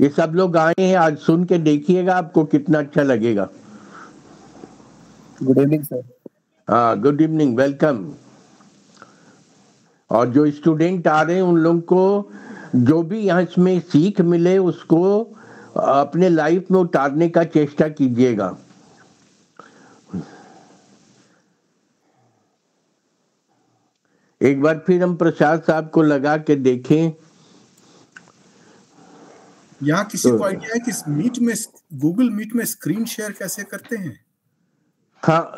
ये सब लोग आए हैं, आज सुन के देखिएगा आपको कितना अच्छा लगेगा। Good evening sir. हाँ, गुड इवनिंग, वेलकम। और जो स्टूडेंट आ रहे हैं उन लोगों को जो भी यहाँ इसमें सीख मिले उसको अपने लाइफ में उतारने का चेष्टा कीजिएगा। एक बार फिर हम प्रसाद साहब को लगा के देखें। यहाँ किसी को आइडिया है कि मीट में, गूगल मीट में स्क्रीन शेयर कैसे करते हैं? हाँ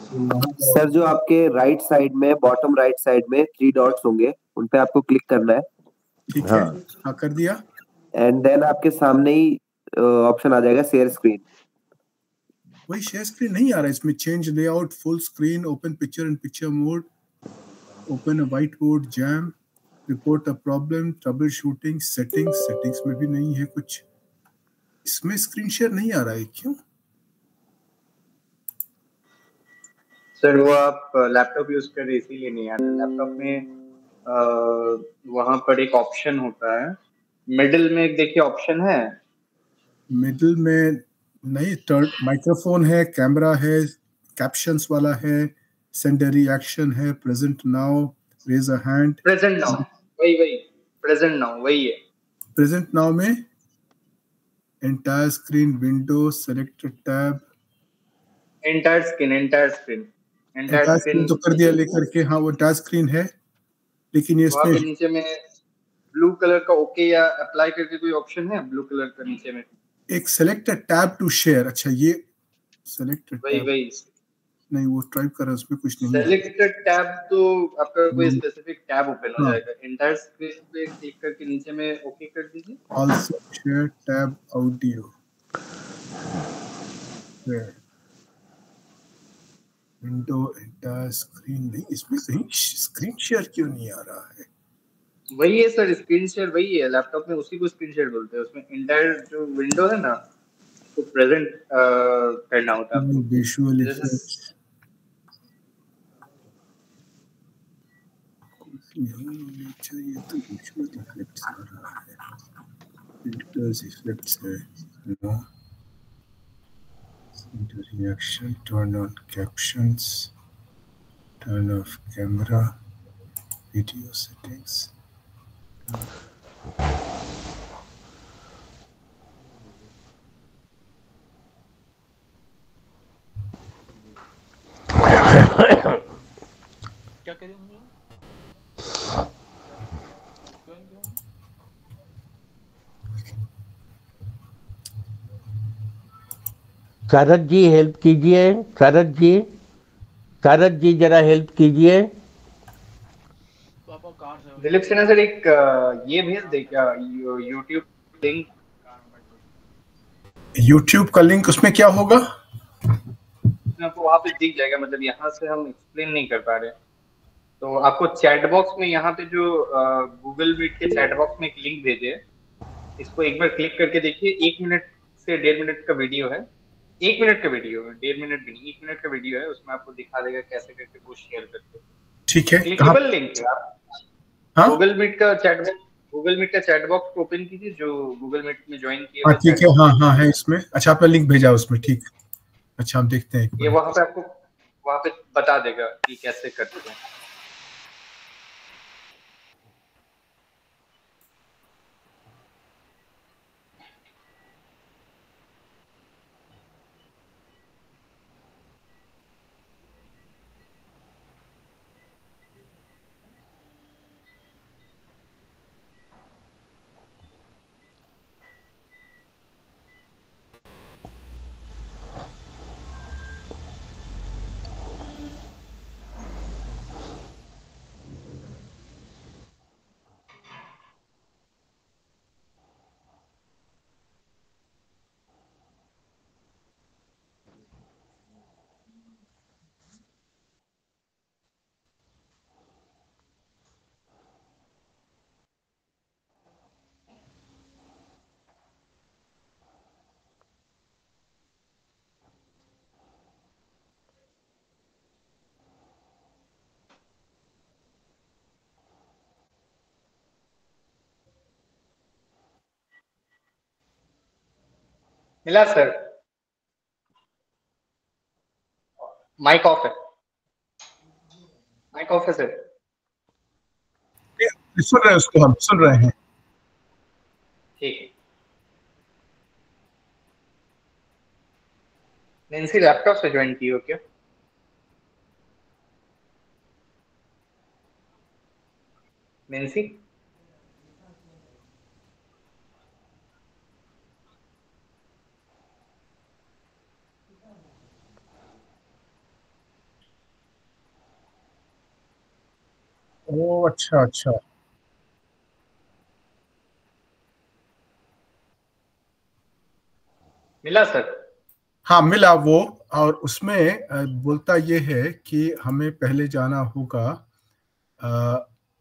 सर जो आपके राइट साइड में, बॉटम राइट साइड में 3 डॉट्स होंगे, उन पे आपको क्लिक करना है। ठीक है, हाँ कर दिया। एंड देन आपके सामने ही ऑप्शन आ जाएगा शेयर स्क्रीन। वही शेयर स्क्रीन नहीं आ रहा है इसमें। Change layout, full screen, open picture in picture mode, open a white board, jam, report a problem, trouble shooting, settings में भी नहीं है कुछ। इसमें स्क्रीन शेयर नहीं आ रहा है, क्यों? सर वो आप लैपटॉप यूज कर रहे इसीलिए नहीं आ रहा। लैपटॉप में वहां पर एक ऑप्शन होता है मिडिल में, देखिए ऑप्शन है मिडिल में नहीं, माइक्रोफोन है, कैमरा है, कैप्शंस वाला है, सेंड अ रिएक्शन है, present now, raise a hand. Present now, वही प्रेजेंट नाउ वही है। प्रेजेंट नाउ में entire screen, window, select tab, entire screen तो कर दिया लेकर के। हाँ वो एंटायर स्क्रीन है, लेकिन ये वहाँ पे इसमें नीचे में ब्लू कलर का ओके या अप्लाई करके कोई ऑप्शन है ब्लू कलर का नीचे में एक सेलेक्ट टैब टू शेयर। अच्छा ये सेलेक्ट टैब वही नहीं, वो टाइप कर रहा है, उसमें कुछ नहीं है। सेलेक्टेड टैब तो आपका कोई स्पेसिफिक टैब ओपन हो जाएगा। एंटायर स्क्रीन पे क्लिक करके नीचे में ओके कर दीजिए। Also share tab audio, window, entire screen नहीं, इसमें कहीं स्क्रीन शेयर क्यों नहीं आ रहा है? वही है सर, स्क्रीन शेयर वही है लैपटॉप में, उसी को स्क्रीन शेयर बोलते हैं। उसमें एंटायर जो विंडो है ना तो प्रेजेंट करना होता है। विजुअल इफेक्ट्स नहीं चाहिए तो विजुअल इफेक्ट्स आ रहा है, फिल्टर्स इफेक्ट्स है, no reaction, turn on captions, turn off camera, video settings. क्या करें हम लोग? शरद जी हेल्प कीजिए, शरद जी जरा हेल्प कीजिए। दिलीप सिन्हा सर एक ये भेज दे क्या यूट्यूब लिंक? यूट्यूब का लिंक, उसमें क्या होगा? आपको वहां पे दिख जाएगा, मतलब यहाँ से हम एक्सप्लेन नहीं कर पा रहे। तो आपको चैट बॉक्स में यहाँ पे जो गूगल मीट के चैट बॉक्स में एक लिंक भेजे, इसको एक बार क्लिक करके देखिए। 1 मिनट से 1.5 मिनट का वीडियो है। 1 मिनट का वीडियो है, 1.5 मिनट भी नहीं, 1 मिनट का वीडियो है। उसमें आपको दिखा देगा कैसे करके वो शेयर करते। ठीक है, क्लिकेबल लिंक है। आप गूगल मीट का चैट बॉक्स को ओपन कीजिए जो गूगल मीट में ज्वाइन किए। हाँ ठीक है, हाँ है इसमें। अच्छा आपने लिंक भेजा उसमें, ठीक। अच्छा हम देखते हैं, ये वहां पे आपको वहां पे बता देगा कि कैसे करते हैं। मिला सर? माइक ऑफ है, माइक ऑफ है सर। सुन रहे हैं उसको, हम सुन रहे हैं। ठीक है। नैन्सी लैपटॉप से ज्वाइन की हो क्या? नैन्सी? ओ अच्छा अच्छा। मिला सर? हाँ मिला वो। और उसमें बोलता ये है कि हमें पहले जाना होगा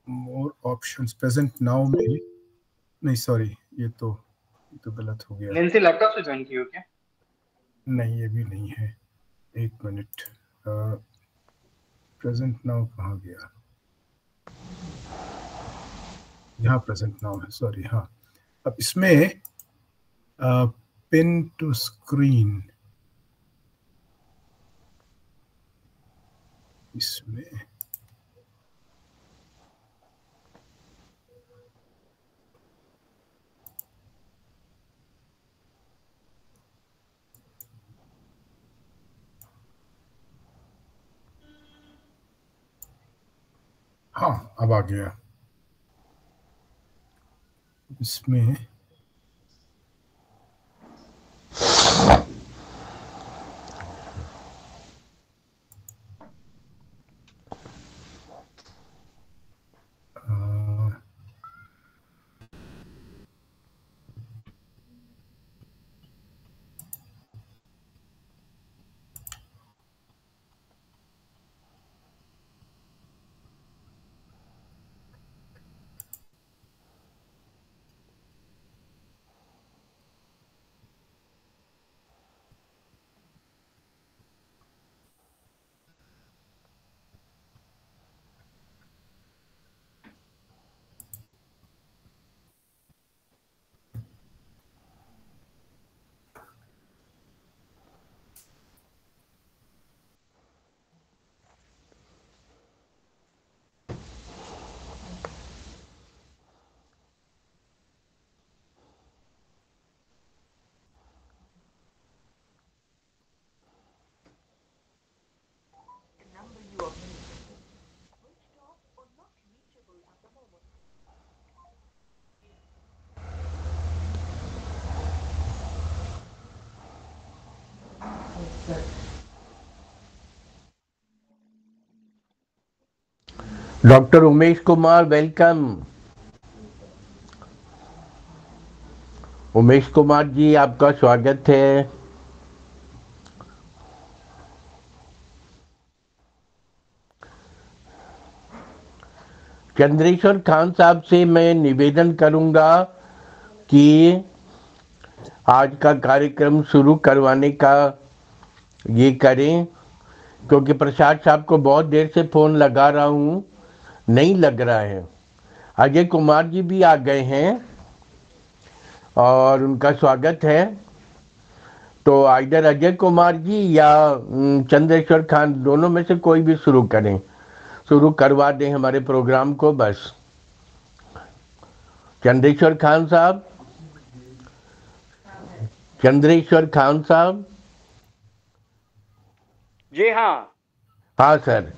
मोर ऑप्शंस प्रेजेंट नाउ में। नहीं सॉरी, ये तो गलत हो गया। नैन्सी लैपटॉप से ज्वाइन की हो क्या? नहीं ये भी नहीं है, एक मिनट। प्रेजेंट नाउ कहाँ गया? यहाँ प्रेजेंट नाउ है, सॉरी। हाँ अब इसमें पिन टू स्क्रीन, इसमें हाँ अब आ गया। इसमें डॉक्टर उमेश कुमार, वेलकम। उमेश कुमार जी, आपका स्वागत है। चंद्रेश्वर खान साहब से मैं निवेदन करूंगा कि आज का कार्यक्रम शुरू करवाने का ये करें, क्योंकि प्रसाद साहब को बहुत देर से फोन लगा रहा हूं, नहीं लग रहा है। अजय कुमार जी भी आ गए हैं और उनका स्वागत है। तो आइदर अजय कुमार जी या चंद्रेश्वर खान, दोनों में से कोई भी शुरू करें, शुरू करवा दें हमारे प्रोग्राम को बस। चंद्रेश्वर खान साहब, चंद्रेश्वर खान साहब। जी हाँ। हाँ सर।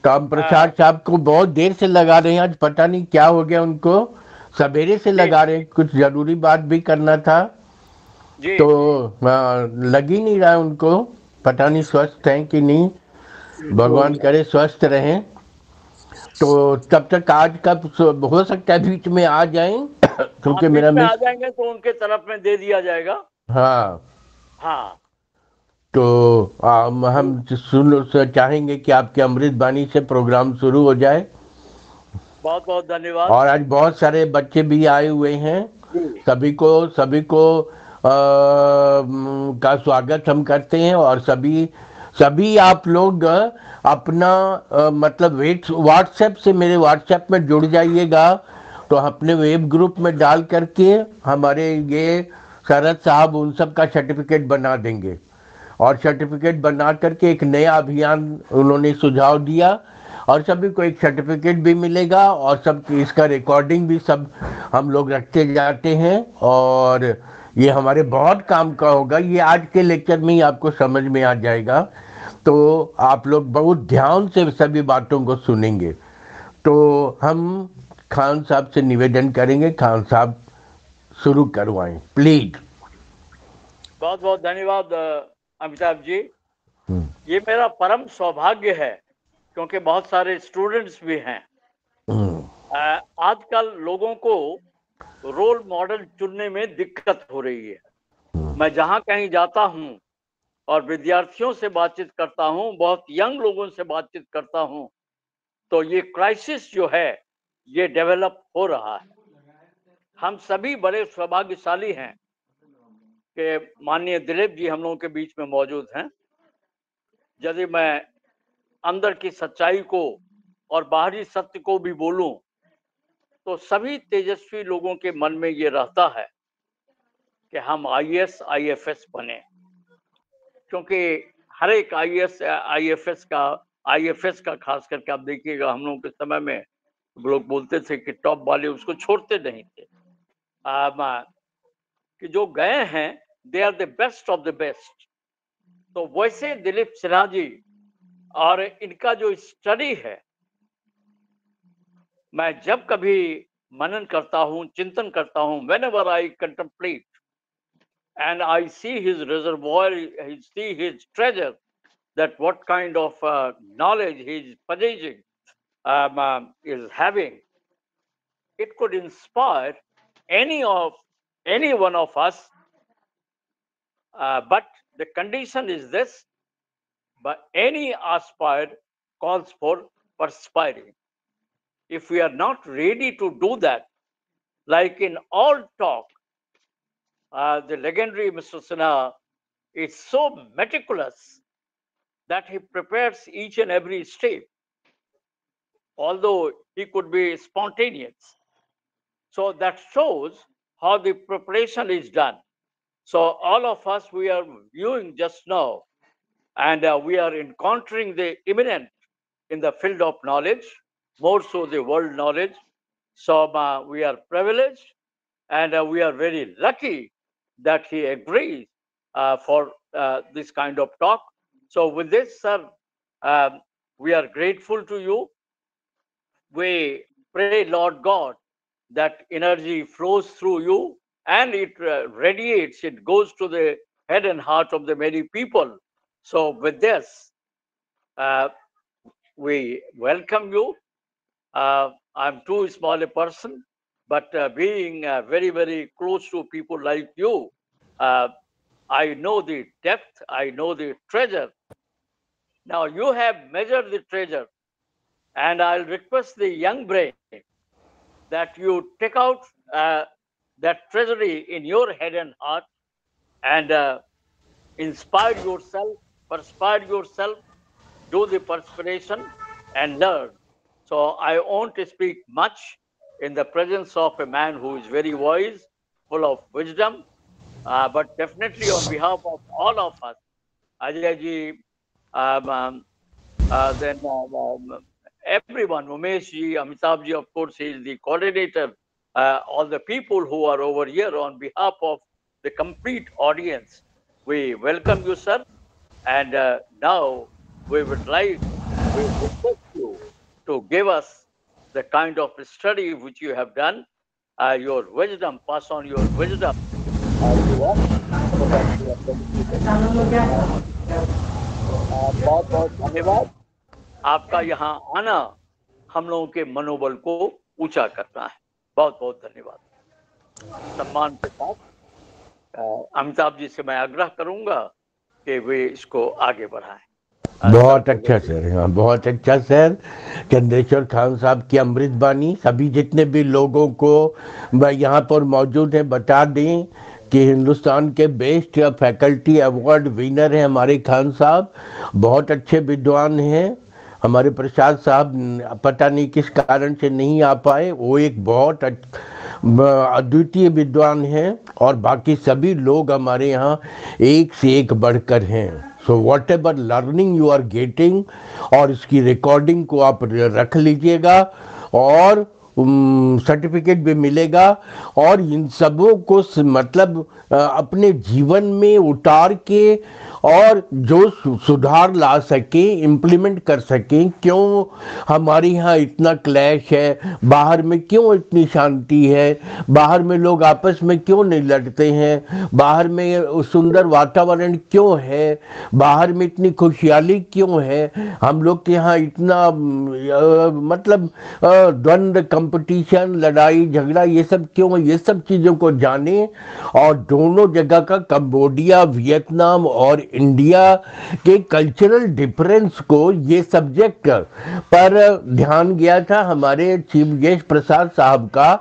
तो हम प्रसाद साहब को बहुत देर से लगा रहे हैं, आज पता नहीं क्या हो गया उनको, सवेरे से लगा रहे हैं, कुछ जरूरी बात भी करना था जी। तो लग ही नहीं रहा है उनको, पता नहीं स्वस्थ हैं कि नहीं, भगवान करे स्वस्थ रहें। तो तब तक आज का हो सकता है बीच में आ जाएं, क्योंकि मेरा आ जाएंगे तो उनके तरफ में दे दिया जाएगा। हाँ हाँ। तो हम चाहेंगे कि आपके अमृत बानी से प्रोग्राम शुरू हो जाए। बहुत बहुत धन्यवाद। और आज बहुत सारे बच्चे भी आए हुए हैं, सभी को का स्वागत हम करते हैं। और सभी आप लोग अपना मतलब व्हाट्सएप से मेरे व्हाट्सएप में जुड़ जाइएगा, तो अपने वेब ग्रुप में डाल करके हमारे ये शरद साहब उन सब का सर्टिफिकेट बना देंगे, और सर्टिफिकेट बना करके एक नया अभियान उन्होंने सुझाव दिया, और सभी को एक सर्टिफिकेट भी मिलेगा, और सब इसका रिकॉर्डिंग भी सब हम लोग रखते जाते हैं, और ये हमारे बहुत काम का होगा। ये आज के लेक्चर में ही आपको समझ में आ जाएगा, तो आप लोग बहुत ध्यान से सभी बातों को सुनेंगे। तो हम खान साहब से निवेदन करेंगे, खान साहब शुरू करवाएं प्लीज। बहुत बहुत धन्यवाद अमिताभ जी। ये मेरा परम सौभाग्य है, क्योंकि बहुत सारे स्टूडेंट्स भी हैं। आजकल लोगों को रोल मॉडल चुनने में दिक्कत हो रही है। मैं जहां कहीं जाता हूं और विद्यार्थियों से बातचीत करता हूं, बहुत यंग लोगों से बातचीत करता हूं, तो ये क्राइसिस जो है ये डेवलप हो रहा है। हम सभी बड़े सौभाग्यशाली हैं कि माननीय दिलीप जी हम लोगों के बीच में मौजूद हैं। यदि मैं अंदर की सच्चाई को और बाहरी सत्य को भी बोलूं, तो सभी तेजस्वी लोगों के मन में ये रहता है कि हम IAS IFS बने, क्योंकि हर एक IFS का खास करके आप देखिएगा, हम लोगों के समय में लोग बोलते थे कि टॉप वाले उसको छोड़ते नहीं थे। कि जो गए हैं they are the best of the best. तो वैसे दिलीप सिन्हा जी और इनका जो स्टडी है, मैं जब कभी मनन करता हूँ, चिंतन करता हूँ, whenever I contemplate and I see his reservoir, I see his treasure, that what kind of knowledge he is possessing, is having, it could inspire any one of us. But the condition is this: but any aspire calls for perspiring. If we are not ready to do that, like in all talk, the legendary Mr. Sinha is so meticulous that he prepares each and every step, although he could be spontaneous. So that shows how the preparation is done. So all of us, we are viewing just now, and we are encountering the imminent in the field of knowledge, more so the world knowledge. So we are privileged, and we are very lucky that he agrees for this kind of talk. So with this, sir, we are grateful to you. We pray, Lord God, that energy flows through you and it radiates, it goes to the head and heart of the many people. So with this, we welcome you. I'm too small a person, but being very, very close to people like you, I know the depth, I know the treasure. Now you have measured the treasure, and I'll request the young brain that you take out that treasury in your head and heart, and inspire yourself, perspire yourself, do the perspiration and learn. So I won't speak much in the presence of a man who is very wise, full of wisdom, but definitely on behalf of all of us, Ajay ji, then everyone, Umesh ji, Amitabh ji, of course, he is the coordinator, all the people who are over here, on behalf of the complete audience, we welcome you, sir. And now we would like, we request you to give us the kind of study which you have done, your wisdom, pass on your wisdom to us. बहुत बहुत धन्यवाद। आपका यहाँ आना हम लोगों के मनोबल को ऊंचा करना है। बहुत बहुत धन्यवाद। सम्मान के साथ अमिताभ जी से मैं आग्रह करूंगा कि वे इसको आगे बढ़ाएं। बहुत अच्छा सर, हाँ बहुत अच्छा सर। चंद्रेश्वर खान साहब की अमृत बानी सभी जितने भी लोगों को यहाँ पर मौजूद हैं बता दें कि हिंदुस्तान के बेस्ट फैकल्टी अवार्ड विनर हैं हमारे खान साहब। बहुत अच्छे विद्वान हैं हमारे प्रसाद साहब पता नहीं किस कारण से नहीं आ पाए। वो एक बहुत अद्वितीय विद्वान हैं और बाकी सभी लोग हमारे यहाँ एक से एक बढ़कर हैं। So whatever learning you are getting, और इसकी रिकॉर्डिंग को आप रख लीजिएगा और सर्टिफिकेट भी मिलेगा, और इन सबों को मतलब अपने जीवन में उतार के और जो सुधार ला सके, इम्प्लीमेंट कर सकें। क्यों हमारे यहाँ इतना क्लैश है, बाहर में क्यों इतनी शांति है, बाहर में लोग आपस में क्यों नहीं लड़ते हैं, बाहर में सुंदर वातावरण क्यों है, बाहर में इतनी खुशहाली क्यों है, हम लोग के यहाँ इतना मतलब द्वंद्व, कंपटीशन, लड़ाई झगड़ा, ये सब क्यों, ये सब चीज़ों को जाने। और दोनों जगह का, कंबोडिया, वियतनाम और इंडिया के कल्चरल डिफरेंस को, ये सब्जेक्ट पर ध्यान गया था हमारे चीफ गेस्ट प्रसाद साहब का,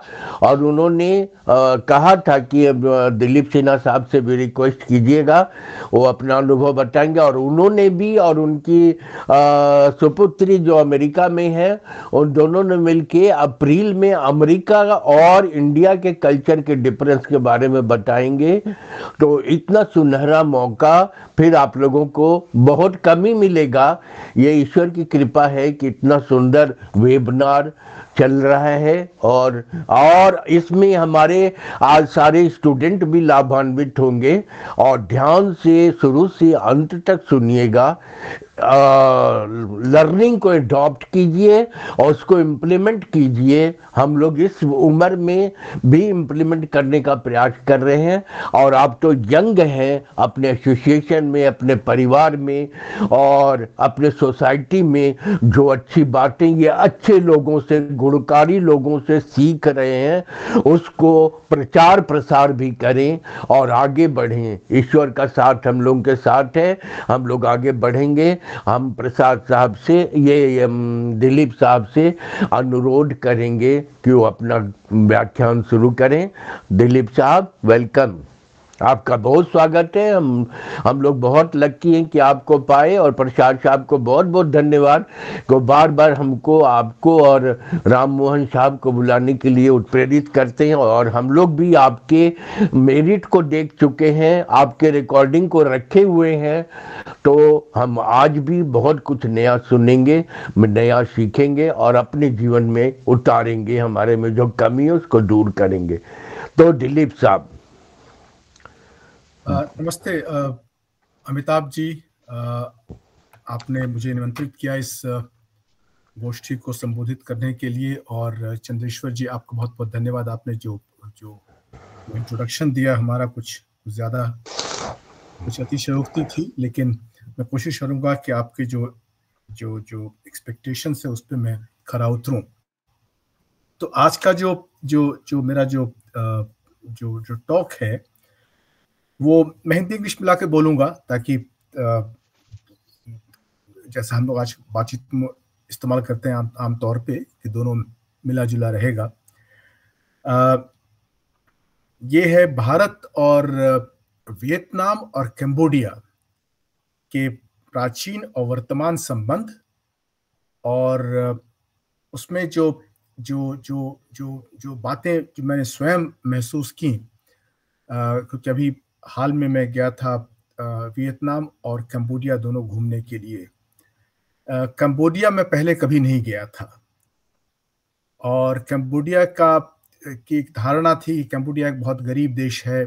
और उन्होंने कहा था कि दिलीप सिन्हा साहब से भी रिक्वेस्ट कीजिएगा, वो अपना अनुभव बताएंगे। और उन्होंने भी, और उनकी सुपुत्री जो अमेरिका में है, उन दोनों ने मिलके अप्रैल में अमेरिका और इंडिया के कल्चर के डिफरेंस के बारे में बताएंगे। तो इतना सुनहरा मौका फिर आप लोगों को बहुत कम ही मिलेगा। ये ईश्वर की कृपा है कि इतना सुंदर वेबिनार चल रहा है, और इसमें हमारे आज सारे स्टूडेंट भी लाभान्वित होंगे। और ध्यान से शुरू से अंत तक सुनिएगा, लर्निंग को अडॉप्ट कीजिए और उसको इम्प्लीमेंट कीजिए। हम लोग इस उम्र में भी इम्प्लीमेंट करने का प्रयास कर रहे हैं, और आप तो यंग हैं, अपने एसोसिएशन में, अपने परिवार में और अपने सोसाइटी में जो अच्छी बातें ये अच्छे लोगों से, गुणकारी लोगों से सीख रहे हैं, उसको प्रचार प्रसार भी करें और आगे बढ़ें। ईश्वर का साथ हम लोगों के साथ है, हम लोग आगे बढ़ेंगे। हम प्रसाद साहब से, ये दिलीप साहब से अनुरोध करेंगे कि वो अपना व्याख्यान शुरू करें। दिलीप साहब, वेलकम, आपका बहुत स्वागत है। हम लोग बहुत लकी हैं कि आपको पाए, और प्रसाद साहब को बहुत बहुत धन्यवाद को बार बार हमको, आपको और राम मोहन साहब को बुलाने के लिए उत्प्रेरित करते हैं। और हम लोग भी आपके मेरिट को देख चुके हैं, आपके रिकॉर्डिंग को रखे हुए हैं, तो हम आज भी बहुत कुछ नया सुनेंगे, नया सीखेंगे और अपने जीवन में उतारेंगे, हमारे में जो कमी है उसको दूर करेंगे। तो दिलीप साहब। नमस्ते अमिताभ जी, आपने मुझे निमंत्रित किया इस गोष्ठी को संबोधित करने के लिए, और चंद्रेश्वर जी, आपको बहुत बहुत धन्यवाद। आपने जो इंट्रोडक्शन दिया हमारा कुछ ज़्यादा, कुछ अतिशयोक्ति थी, लेकिन मैं कोशिश करूंगा कि आपके जो जो जो एक्सपेक्टेशन है उस पर मैं खरा उतरूं। तो आज का जो मेरा जो टॉक है वो मैं हिंदी इंग्लिश मिला के बोलूंगा, ताकि जैसा हम लोग आज बातचीत में इस्तेमाल करते हैं आम तौर पे, कि दोनों मिला जुला रहेगा। ये है भारत और वियतनाम और कंबोडिया के प्राचीन और वर्तमान संबंध, और उसमें जो जो जो जो जो बातें जो मैंने स्वयं महसूस की, क्योंकि अभी हाल में मैं गया था वियतनाम और कंबोडिया दोनों घूमने के लिए। कंबोडिया में पहले कभी नहीं गया था, और कंबोडिया की एक धारणा थी कि कंबोडिया एक बहुत गरीब देश है,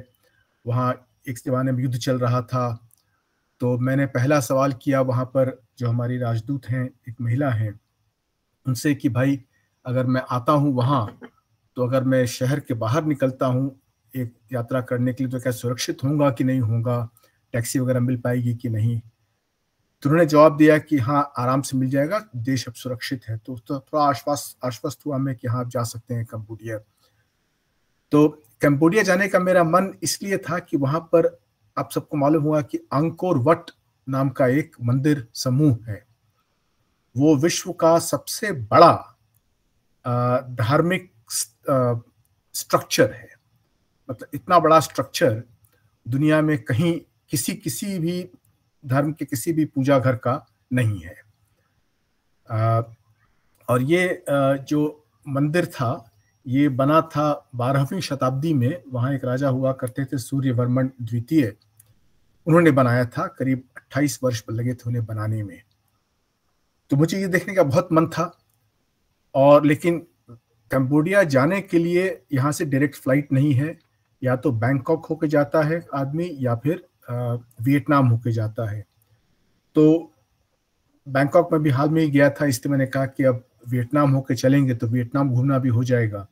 वहाँ एक ज़माने में युद्ध चल रहा था। तो मैंने पहला सवाल किया वहाँ पर जो हमारी राजदूत हैं, एक महिला हैं, उनसे कि भाई अगर मैं आता हूँ वहाँ, तो अगर मैं शहर के बाहर निकलता हूँ एक यात्रा करने के लिए, तो क्या सुरक्षित होगा कि नहीं होगा, टैक्सी वगैरह मिल पाएगी कि नहीं। तो उन्होंने जवाब दिया कि हाँ, आराम से मिल जाएगा, देश अब सुरक्षित है। तो थोड़ा आश्वस्त हुआ मैं कि हाँ, आप जा सकते हैं कंबोडिया। तो कंबोडिया जाने का मेरा मन इसलिए था कि वहां पर आप सबको मालूम हुआ कि अंकोर वट नाम का एक मंदिर समूह है, वो विश्व का सबसे बड़ा धार्मिक स्ट्रक्चर है। मतलब इतना बड़ा स्ट्रक्चर दुनिया में कहीं किसी भी धर्म के किसी भी पूजा घर का नहीं है। और ये जो मंदिर था ये बना था 12वीं शताब्दी में। वहाँ एक राजा हुआ करते थे सूर्यवर्मन द्वितीय, उन्होंने बनाया था। करीब 28 वर्ष लगे थे उन्हें बनाने में। तो मुझे ये देखने का बहुत मन था, और लेकिन कंबोडिया जाने के लिए यहाँ से डायरेक्ट फ्लाइट नहीं है। या तो बैंकॉक होके जाता है आदमी, या फिर वियतनाम होके जाता है। तो बैंकॉक में भी हाल में ही गया था, इसलिए मैंने कहा कि अब वियतनाम होके चलेंगे तो वियतनाम घूमना भी हो जाएगा।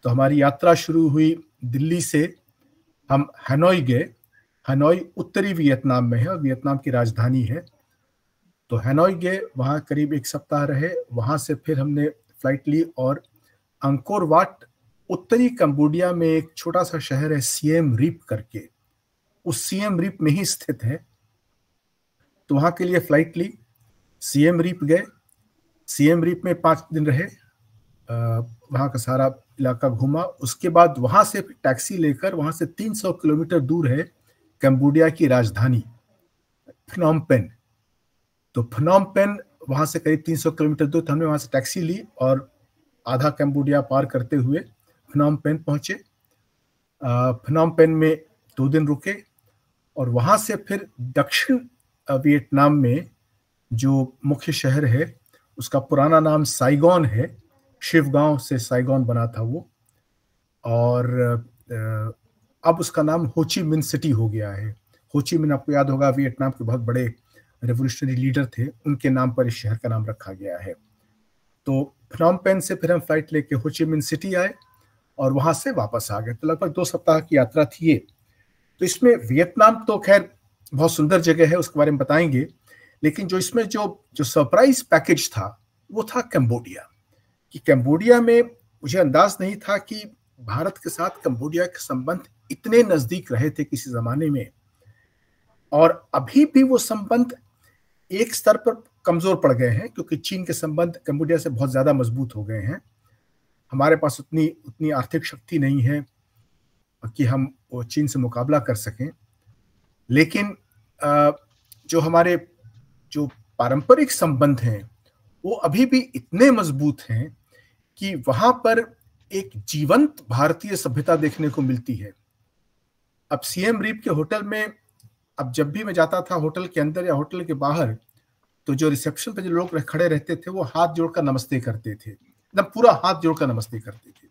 तो हमारी यात्रा शुरू हुई दिल्ली से, हम हनोई गए। हनोई उत्तरी वियतनाम में है और वियतनाम की राजधानी है। तो हनोई गए, वहाँ करीब 1 सप्ताह रहे। वहाँ से फिर हमने फ्लाइट ली और अंकोर वाट, उत्तरी कंबोडिया में एक छोटा सा शहर है सिएम रीप करके, उस सिएम रीप में ही स्थित है। तो वहाँ के लिए फ्लाइट ली, सिएम रीप गए। सिएम रीप में 5 दिन रहे, वहाँ का सारा इलाका घूमा। उसके बाद वहाँ से टैक्सी लेकर, वहाँ से 300 किलोमीटर दूर है कंबोडिया की राजधानी फनोम पेन। तो फनोम पेन वहाँ से करीब 300 किलोमीटर दूर। तो हमने वहाँ से टैक्सी ली और आधा कंबोडिया पार करते हुए फनोम पेन पहुँचे। फनोम पेन में 2 दिन रुके और वहाँ से फिर दक्षिण वियतनाम में जो मुख्य शहर है उसका पुराना नाम साइगोन है। शिवगांव से साइगोन बना था वो, और अब उसका नाम हो ची मिन सिटी हो गया है। हो ची मिन आपको याद होगा, वियतनाम के बहुत बड़े रेवोल्यूशनरी लीडर थे, उनके नाम पर इस शहर का नाम रखा गया है। तो फनोम पेन से फिर हम फ्लाइट लेके हो ची मिन सिटी आए और वहां से वापस आ गए। तो लगभग 2 सप्ताह की यात्रा थी ये। तो इसमें वियतनाम तो खैर बहुत सुंदर जगह है, उसके बारे में बताएंगे। लेकिन जो इसमें जो सरप्राइज पैकेज था वो था कंबोडिया। कि कंबोडिया में मुझे अंदाज नहीं था कि भारत के साथ कंबोडिया के संबंध इतने नजदीक रहे थे किसी जमाने में, और अभी भी वो संबंध एक स्तर पर कमजोर पड़ गए हैं, क्योंकि चीन के संबंध कंबोडिया से बहुत ज्यादा मजबूत हो गए हैं। हमारे पास उतनी आर्थिक शक्ति नहीं है कि हम वो चीन से मुकाबला कर सकें। लेकिन जो हमारे जो पारंपरिक संबंध हैं वो अभी भी इतने मजबूत हैं कि वहां पर एक जीवंत भारतीय सभ्यता देखने को मिलती है। अब सिएम रीप के होटल में, अब जब भी मैं जाता था होटल के अंदर या होटल के बाहर, तो जो रिसेप्शन पे जो लोग खड़े रहते थे वो हाथ जोड़कर नमस्ते करते थे, एकदम पूरा हाथ जोड़कर नमस्ते करते थे।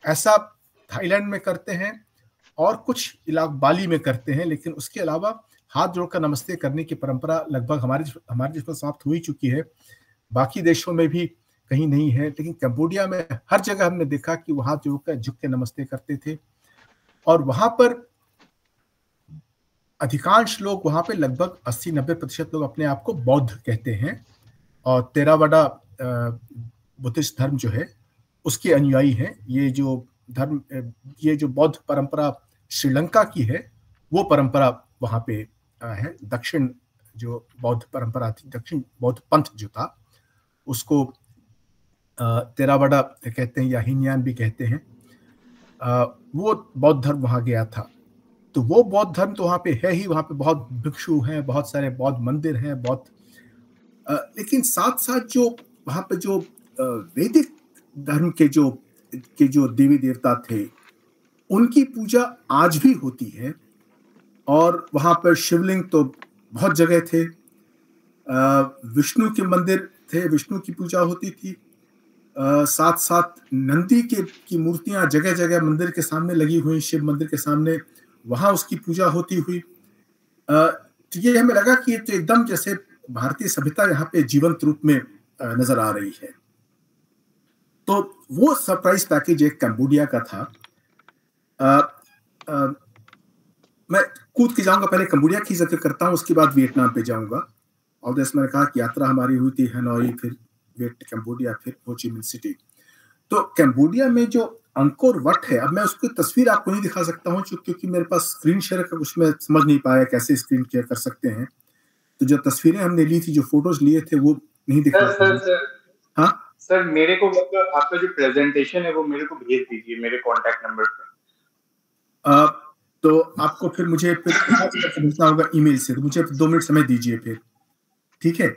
ऐसा थाईलैंड में करते हैं और कुछ इलाके बाली में करते हैं, लेकिन उसके अलावा हाथ जोड़कर नमस्ते करने की परंपरा लगभग हमारे जिस पर समाप्त हो ही चुकी है। बाकी देशों में भी कहीं नहीं है, लेकिन कंबोडिया में हर जगह हमने देखा कि वो हाथ जोड़कर झुक के नमस्ते करते थे। और वहां पर अधिकांश लोग, वहां पे लगभग 80-90% लोग अपने आप को बौद्ध कहते हैं, और तेरावाडा बुद्धिस्ट धर्म जो है उसके अनुयायी हैं। ये जो बौद्ध परंपरा श्रीलंका की है वो परंपरा वहां पे है। दक्षिण जो बौद्ध परंपरा थी, दक्षिण बौद्ध पंथ जो था, उसको तेरावाडा कहते हैं या हीनयान भी कहते हैं। वो बौद्ध धर्म वहां गया था। तो वो बौद्ध धर्म तो वहां पे है ही, वहां पे बहुत भिक्षु हैं, बहुत सारे बौद्ध मंदिर हैं, लेकिन साथ साथ जो वहां पे जो वैदिक धर्म के जो देवी देवता थे उनकी पूजा आज भी होती है। और वहां पर शिवलिंग तो बहुत जगह थे, विष्णु के मंदिर थे, विष्णु की पूजा होती थी। साथ साथ नंदी की मूर्तियां जगह जगह मंदिर के सामने लगी हुई, शिव मंदिर के सामने, वहां उसकी पूजा होती हुई। तो ये हमें लगा कि ये तो एकदम जैसे भारतीय सभ्यता यहाँ पे जीवंत रूप में नजर आ रही है। तो वो सरप्राइज पैकेज एक कंबोडिया का था। मैं कूद के जाऊंगा, पहले कंबोडिया की जिक्र करता हूँ, उसके बाद वियतनाम पे जाऊंगा। और जैसे मैंने कहा कि यात्रा हमारी हुई थी हनोई, फिर कंबोडिया, फिर हो ची मिन सिटी। तो कंबोडिया में जो अंकोर वट है, अब मैं उसकी तस्वीर आपको नहीं दिखा सकता हूँ क्योंकि मेरे पास स्क्रीन शेयर का कुछ मैं समझ नहीं पाया कैसे स्क्रीन शेयर कर सकते हैं। तो जो तस्वीरें हमने ली थी, जो फोटोज लिए थे, वो नहीं दिखा। हाँ सर, मेरे को मतलब आपका जो प्रेजेंटेशन है वो मेरे को भेज दीजिए मेरे कॉन्टैक्ट नंबर पे। तो आपको फिर मुझे भेजना होगा ईमेल से, तो मुझे 2 मिनट समय दीजिए फिर, ठीक है?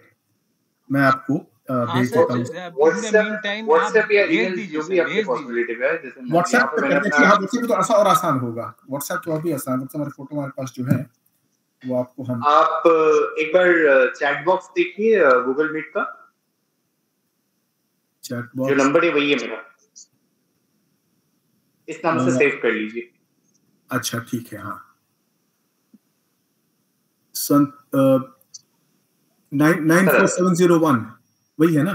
मैं आपको भेज सर, देता हूँ। इन द मीन टाइम आप व्हाट्सएप या भेज ईमेल दीजिए जो सर, भी आपके भेज दीजिए। पॉसिबिलिटी है, जैसे व्हाट्सएप यहाँ पे पे मैंने कर अपना हाँ, व्हाट्सएप तो ऐसा और आसान होगा, व्हाट्सएप तो अभी आसान, मतलब हमारे फोटो हमारे पास जो है वो आपको हम आप एक बार चैट बॉक्स देखिए गूगल मीट का, चैट जो बॉक्स नंबर है वही है मेरा, इस नाम से सेव कर लीजिए। अच्छा ठीक है, हाँ 94701 वही है ना?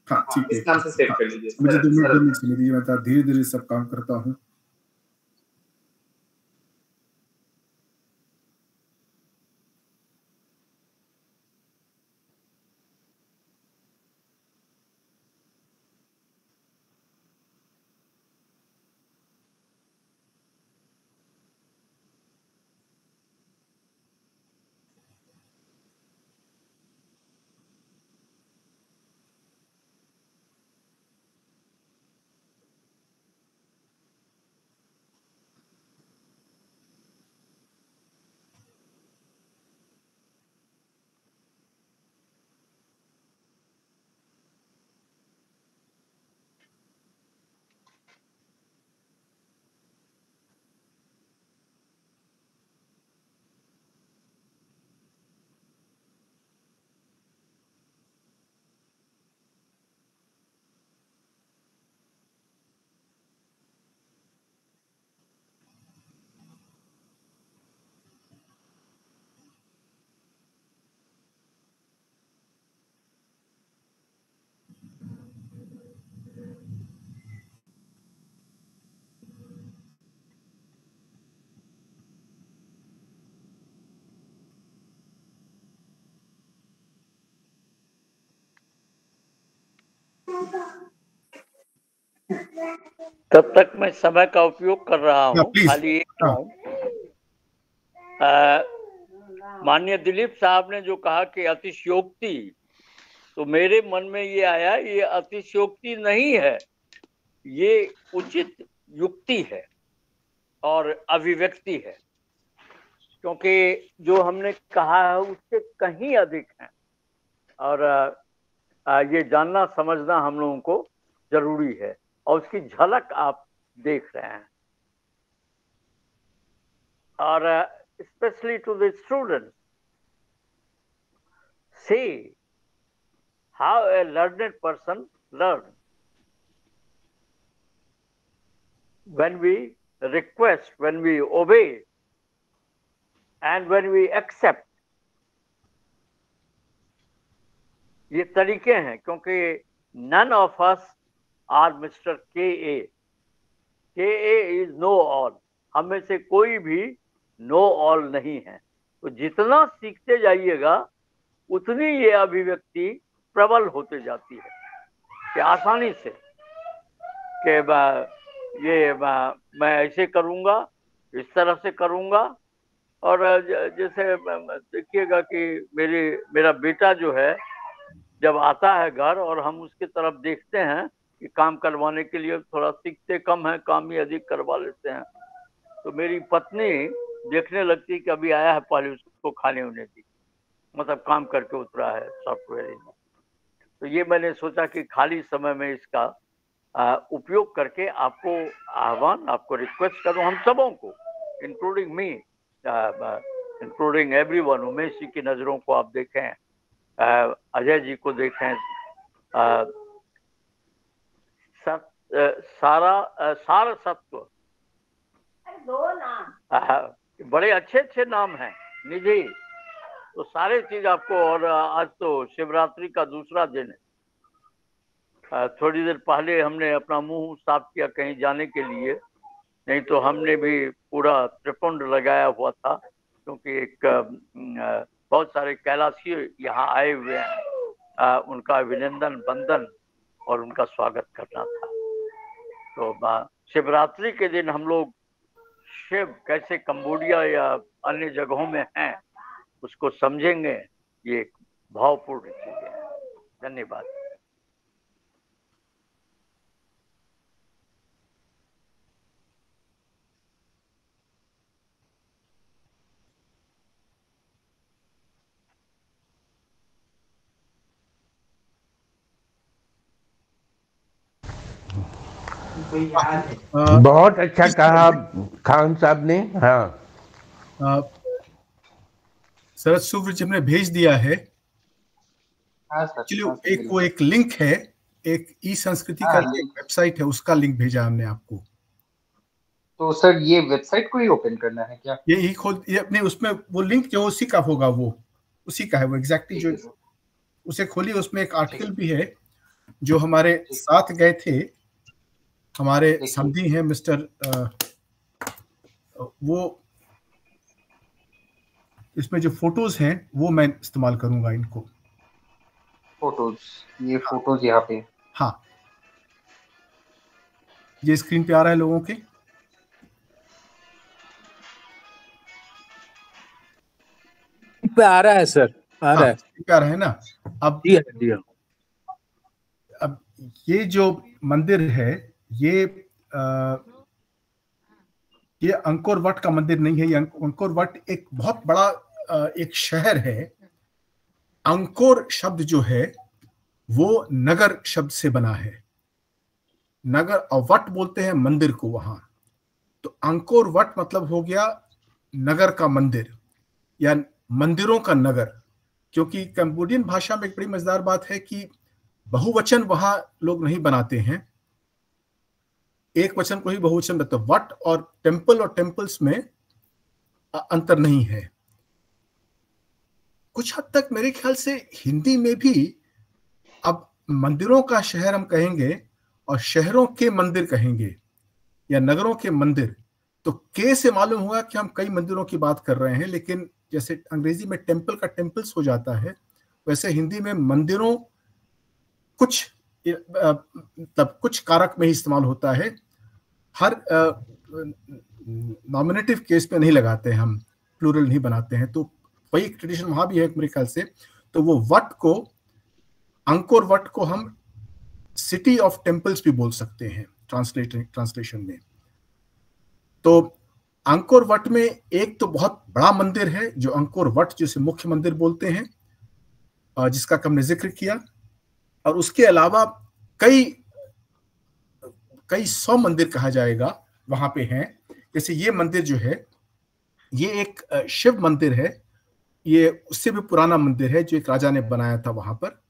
हाँ ठीक है, इस नाम से सेव हाँ, कर लीजिए। मुझे 2 सर मिनट समय दीजिए, मैं धीरे धीरे सब काम करता हूँ। तब तक मैं समय का उपयोग कर रहा हूँ। प्लीज। खाली एक हाँ। माननीय दिलीप साहब ने जो कहा कि अतिशयोक्ति, तो मेरे मन में ये आया, ये अतिशयोक्ति नहीं है, ये उचित युक्ति है और अभिव्यक्ति है, क्योंकि जो हमने कहा है उससे कहीं अधिक है और ये जानना समझना हम लोगों को जरूरी है और उसकी झलक आप देख रहे हैं। और specially to the students, see how a learned person learns. When we request, when we obey, and when we accept, ये तरीके हैं, क्योंकि none of us are Mr. K.A. K.A. is know all. हम में से कोई भी know all नहीं है। तो जितना सीखते जाइएगा उतनी ये अभिव्यक्ति प्रबल होते जाती है कि आसानी से कि मैं ऐसे करूंगा, इस तरह से करूंगा। और जैसे देखिएगा कि मेरा बेटा जो है जब आता है घर और हम उसकी तरफ देखते हैं कि काम करवाने के लिए थोड़ा सीखते कम है, काम ही अधिक करवा लेते हैं, तो मेरी पत्नी देखने लगती कि अभी आया है, पहले उसको खाने होने दी, मतलब काम करके उतरा है सॉफ्टवेयर में। तो ये मैंने सोचा कि खाली समय में इसका उपयोग करके आपको आह्वान, आपको रिक्वेस्ट करूं, हम सबों को, including me, including everyone. Umesh ji की नजरों को आप देखें, अजय जी को देखें, सार सत्व, बड़े अच्छे अच्छे नाम हैं, निधि, तो सारे चीज आपको। और आज तो शिवरात्रि का दूसरा दिन है। थोड़ी देर पहले हमने अपना मुंह साफ किया कहीं जाने के लिए, नहीं तो हमने भी पूरा त्रिपुंड लगाया हुआ था, क्योंकि एक बहुत सारे कैलाशी यहाँ आए हुए हैं, उनका अभिनंदन, वंदन और उनका स्वागत करना था। तो शिवरात्रि के दिन हम लोग शिव कैसे कंबोडिया या अन्य जगहों में हैं उसको समझेंगे। ये एक भावपूर्ण चीज है। धन्यवाद। बहुत अच्छा कहा खान साहब ने। हाँ शरद सूर्य जी ने भेज दिया है। हाँ सर, चलिए वो एक लिंक है, एक ई संस्कृति का वेबसाइट है, उसका लिंक भेजा हमने आपको। तो सर ये वेबसाइट को ही ओपन करना है क्या? ये अपने उसमें वो लिंक जो उसी का होगा, वो उसी का है वो एग्जैक्टली। जो उसे खोलिए, उसमें एक आर्टिकल भी है जो हमारे साथ गए थे, हमारे समधी हैं मिस्टर वो, इसमें जो फोटोज हैं वो मैं इस्तेमाल करूंगा इनको। फोटोज, ये फोटोज यहाँ पे। हाँ, ये स्क्रीन पे आ रहा है लोगों के। पे आ रहा है सर, आ रहा है, आ रहा है ना। अब अब ये जो मंदिर है, ये अंकोर वट का मंदिर नहीं है। ये अंकोर वट एक बहुत बड़ा एक शहर है। अंकोर शब्द जो है वो नगर शब्द से बना है। नगर और वट बोलते हैं मंदिर को वहां। तो अंकोर वट मतलब हो गया नगर का मंदिर या मंदिरों का नगर। क्योंकि कंबोडियन भाषा में एक बड़ी मजेदार बात है कि बहुवचन वहां लोग नहीं बनाते हैं, एक वचन को ही बहुवचन बताते हैं। वट और टेम्पल और टेम्पल्स में अंतर नहीं है। कुछ हद तक मेरे ख्याल से हिंदी में भी अब मंदिरों का शहर हम कहेंगे और शहरों के मंदिर कहेंगे या नगरों के मंदिर। तो के से मालूम हुआ कि हम कई मंदिरों की बात कर रहे हैं, लेकिन जैसे अंग्रेजी में टेम्पल का टेम्पल्स हो जाता है, वैसे हिंदी में मंदिरों कुछ तब कुछ कारक में ही इस्तेमाल होता है। हर नॉमिनेटिव केस में नहीं लगाते हैं हम, प्लूरल नहीं बनाते हैं। तो वही एक ट्रेडिशन वहां भी है मेरे ख्याल से। तो वो वट को, अंकोर वट को हम सिटी ऑफ टेम्पल्स भी बोल सकते हैं ट्रांसलेशन में। तो अंकोर वट में एक तो बहुत बड़ा मंदिर है जो अंकोर वट जिसे मुख्य मंदिर बोलते हैं, जिसका हमने जिक्र किया। और उसके अलावा कई 100 मंदिर कहा जाएगा वहां पे हैं। जैसे ये मंदिर जो है, ये एक शिव मंदिर है। ये उससे भी पुराना मंदिर है जो एक राजा ने बनाया था वहां पर।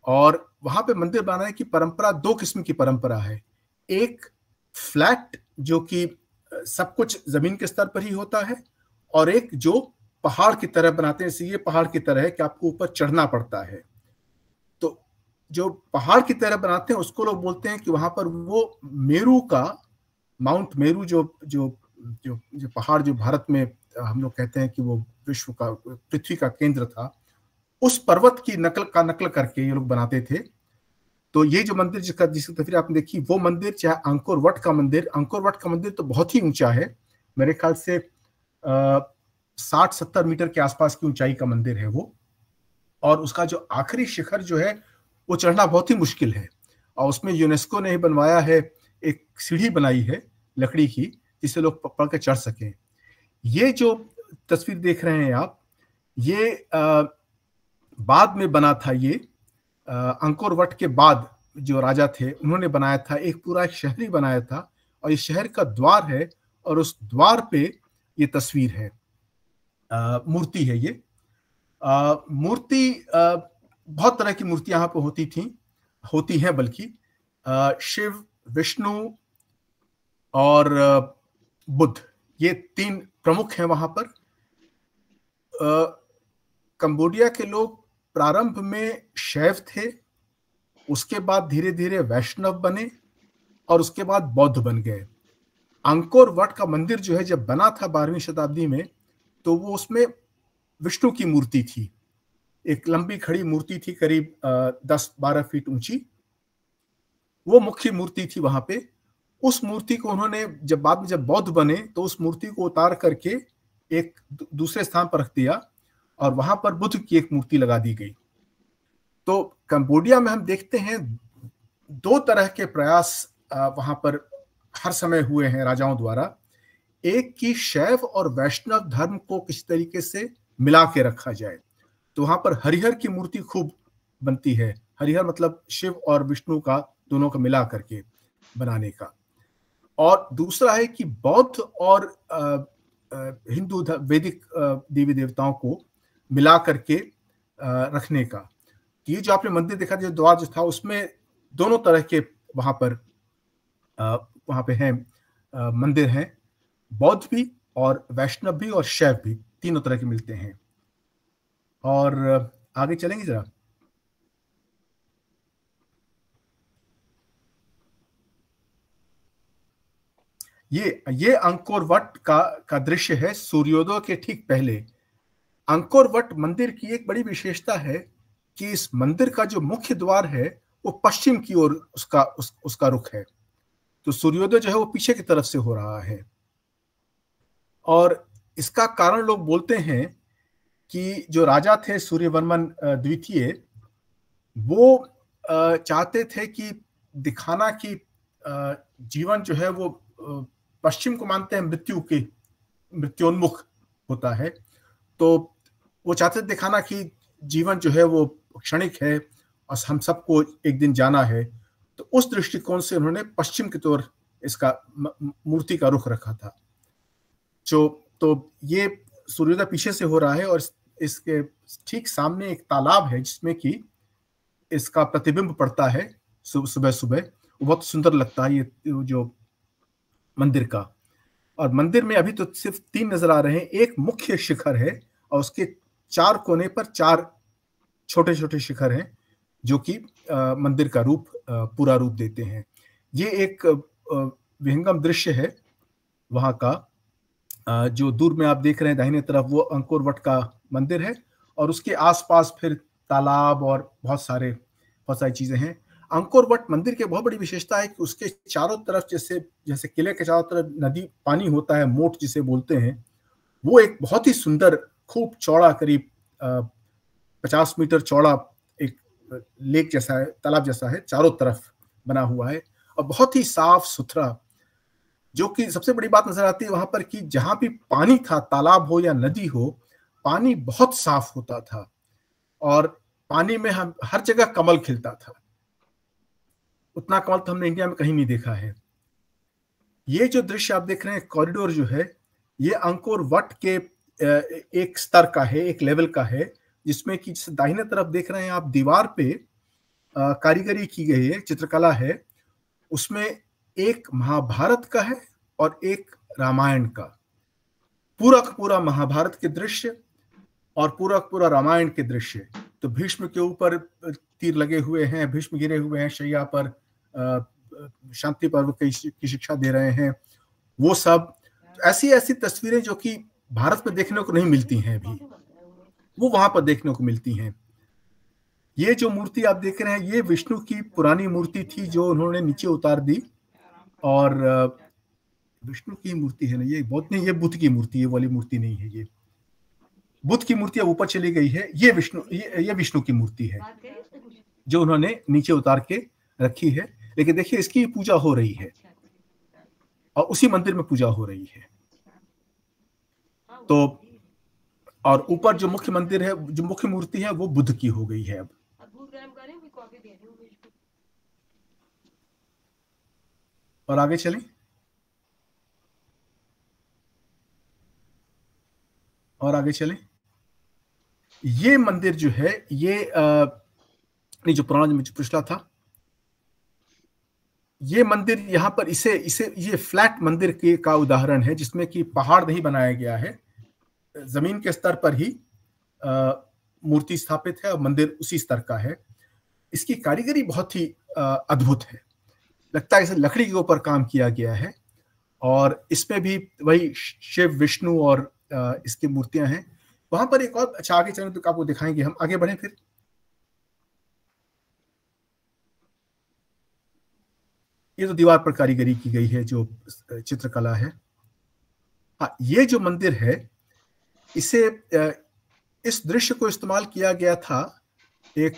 और वहां पे मंदिर बनाने की परंपरा, दो किस्म की परंपरा है। एक फ्लैट जो कि सब कुछ जमीन के स्तर पर ही होता है, और एक जो पहाड़ की तरह बनाते हैं। ये पहाड़ की तरह है कि आपको ऊपर चढ़ना पड़ता है। तो जो पहाड़ की तरह बनाते हैं उसको लोग बोलते हैं कि वहां पर वो मेरू का, माउंट मेरू जो जो जो जो पहाड़ जो भारत में हम लोग कहते हैं कि वो विश्व का, पृथ्वी का केंद्र था, उस पर्वत की नकल करके ये लोग बनाते थे। तो ये जो मंदिर जिसकी तस्वीर आपने देखी, वो मंदिर, चाहे अंकोर वट का मंदिर तो बहुत ही ऊंचा है। मेरे ख्याल से 60-70 मीटर के आसपास की ऊंचाई का मंदिर है वो। और उसका जो आखिरी शिखर जो है वो चढ़ना बहुत ही मुश्किल है। और उसमें यूनेस्को ने ही बनवाया है, एक सीढ़ी बनाई है लकड़ी की, जिसे लोग पकड़ के चढ़ सकें। ये जो तस्वीर देख रहे हैं आप, ये बाद में बना था। ये अंकोर वट के बाद जो राजा थे उन्होंने बनाया था, एक पूरा शहर ही बनाया था। और ये शहर का द्वार है, और उस द्वार पे ये तस्वीर है, मूर्ति है। ये मूर्ति, बहुत तरह की मूर्ति यहाँ पे होती हैं बल्कि शिव, विष्णु और बुद्ध, ये 3 प्रमुख हैं वहां पर। कंबोडिया के लोग प्रारंभ में शैव थे, उसके बाद धीरे धीरे वैष्णव बने, और उसके बाद बौद्ध बन गए। अंकोर वट का मंदिर जो है जब बना था 12वीं शताब्दी में, तो वो उसमें विष्णु की मूर्ति थी, एक लंबी खड़ी मूर्ति थी, करीब 10-12 फीट ऊंची। वो मुख्य मूर्ति थी वहां पे। उस मूर्ति को उन्होंने बाद में जब बौद्ध बने तो उस मूर्ति को उतार करके एक दूसरे स्थान पर रख दिया, और वहां पर बुद्ध की एक मूर्ति लगा दी गई। तो कंबोडिया में हम देखते हैं 2 तरह के प्रयास वहां पर हर समय हुए हैं राजाओं द्वारा। एक की शैव और वैष्णव धर्म को किसी तरीके से मिला के रखा जाए। तो वहां पर हरिहर की मूर्ति खूब बनती है। हरिहर मतलब शिव और विष्णु का, दोनों का मिला करके बनाने का। और दूसरा है कि बौद्ध और हिंदू वैदिक देवी देवताओं को मिला करके रखने का। ये जो आपने मंदिर देखा, जो द्वार जो था, उसमें दोनों तरह के वहां पे हैं मंदिर हैं, बौद्ध भी और वैष्णव भी और शैव भी, तीनों तरह के मिलते हैं। और आगे चलेंगे जरा। ये अंकोर वट का दृश्य है सूर्योदय के ठीक पहले। अंकोर वट मंदिर की एक बड़ी विशेषता है कि इस मंदिर का जो मुख्य द्वार है वो पश्चिम की ओर उसका रुख है, तो सूर्योदय जो है वो पीछे की तरफ से हो रहा है। और इसका कारण लोग बोलते हैं कि जो राजा थे सूर्यवर्मन द्वितीय, वो चाहते थे कि दिखाना कि जीवन जो है वो पश्चिम को मानते हैं मृत्योन्मुख होता है, तो वो चाहते थे दिखाना कि जीवन जो है वो क्षणिक है और हम सबको एक दिन जाना है। तो उस दृष्टिकोण से उन्होंने पश्चिम की ओर इसका मूर्ति का रुख रखा था। तो ये सूर्योदय पीछे से हो रहा है और इसके ठीक सामने एक तालाब है जिसमें कि इसका प्रतिबिंब पड़ता है सुबह सुबह। बहुत सुंदर लगता है ये जो मंदिर का। और मंदिर में अभी तो सिर्फ 3 नजर आ रहे हैं। एक मुख्य शिखर है और उसके 4 कोने पर 4 छोटे छोटे शिखर हैं जो कि मंदिर का पूरा रूप देते हैं। ये एक विहंगम दृश्य है वहां का। जो दूर में आप देख रहे हैं दाहिने तरफ, वो अंकोर वट का मंदिर है और उसके आसपास फिर तालाब और बहुत सारी चीजें हैं। अंकोर वट मंदिर की बहुत बड़ी विशेषता है कि उसके चारों तरफ जैसे किले के चारों तरफ नदी पानी होता है, मोट जिसे बोलते हैं, वो एक बहुत ही सुंदर खूब चौड़ा, करीब 50 मीटर चौड़ा एक लेक जैसा है, तालाब जैसा है, चारों तरफ बना हुआ है और बहुत ही साफ सुथरा। जो कि सबसे बड़ी बात नजर आती है वहां पर कि जहां भी पानी था, तालाब हो या नदी हो, पानी बहुत साफ होता था और पानी में हम हर जगह कमल खिलता था। उतना कमल तो हमने इंडिया में कहीं नहीं देखा है। ये जो दृश्य आप देख रहे हैं, कॉरिडोर जो है, ये अंकोर वट के एक स्तर का है, एक लेवल का है, जिसमें कि दाहिने तरफ देख रहे हैं आप, दीवार पे कारीगरी की गई है, चित्रकला है। उसमें एक महाभारत का है और एक रामायण का। पूरा महाभारत के दृश्य और पूरा रामायण के दृश्य। तो भीष्म के ऊपर तीर लगे हुए हैं, भीष्म गिरे हुए हैं शैया पर, शांति पर्व की शिक्षा दे रहे हैं, वो सब ऐसी तस्वीरें जो कि भारत में देखने को नहीं मिलती हैं अभी, वो वहां पर देखने को मिलती हैं। ये जो मूर्ति आप देख रहे हैं, ये विष्णु की पुरानी मूर्ति थी जो उन्होंने नीचे उतार दी। और विष्णु की मूर्ति है ना, ये बौद्ध नहीं, ये बुद्ध की मूर्ति, ये वाली मूर्ति नहीं है। ये बुद्ध की मूर्ति अब ऊपर चली गई है। ये विष्णु की मूर्ति है जो उन्होंने नीचे उतार के रखी है। लेकिन देखिए, इसकी पूजा हो रही है और उसी मंदिर में पूजा हो रही है। तो और ऊपर जो मुख्य मंदिर है, जो मुख्य मूर्ति है, वो बुद्ध की हो गई है अब। और आगे चलें। ये मंदिर जो है, ये जो पुराना जो पिछला था, ये मंदिर यहाँ पर ये फ्लैट मंदिर का उदाहरण है, जिसमें कि पहाड़ नहीं बनाया गया है, जमीन के स्तर पर ही मूर्ति स्थापित है और मंदिर उसी स्तर का है। इसकी कारीगरी बहुत ही अद्भुत है। लगता है जैसे लकड़ी के ऊपर काम किया गया है और इसमें भी वही शिव, विष्णु और इसकी मूर्तियां हैं। वहां पर एक और, अच्छा आगे चलें तो आपको दिखाएंगे हम। आगे बढ़ें फिर। ये तो दीवार पर कारीगरी की गई है, जो चित्रकला है। हाँ, ये जो मंदिर है, इस दृश्य को इस्तेमाल किया गया था। एक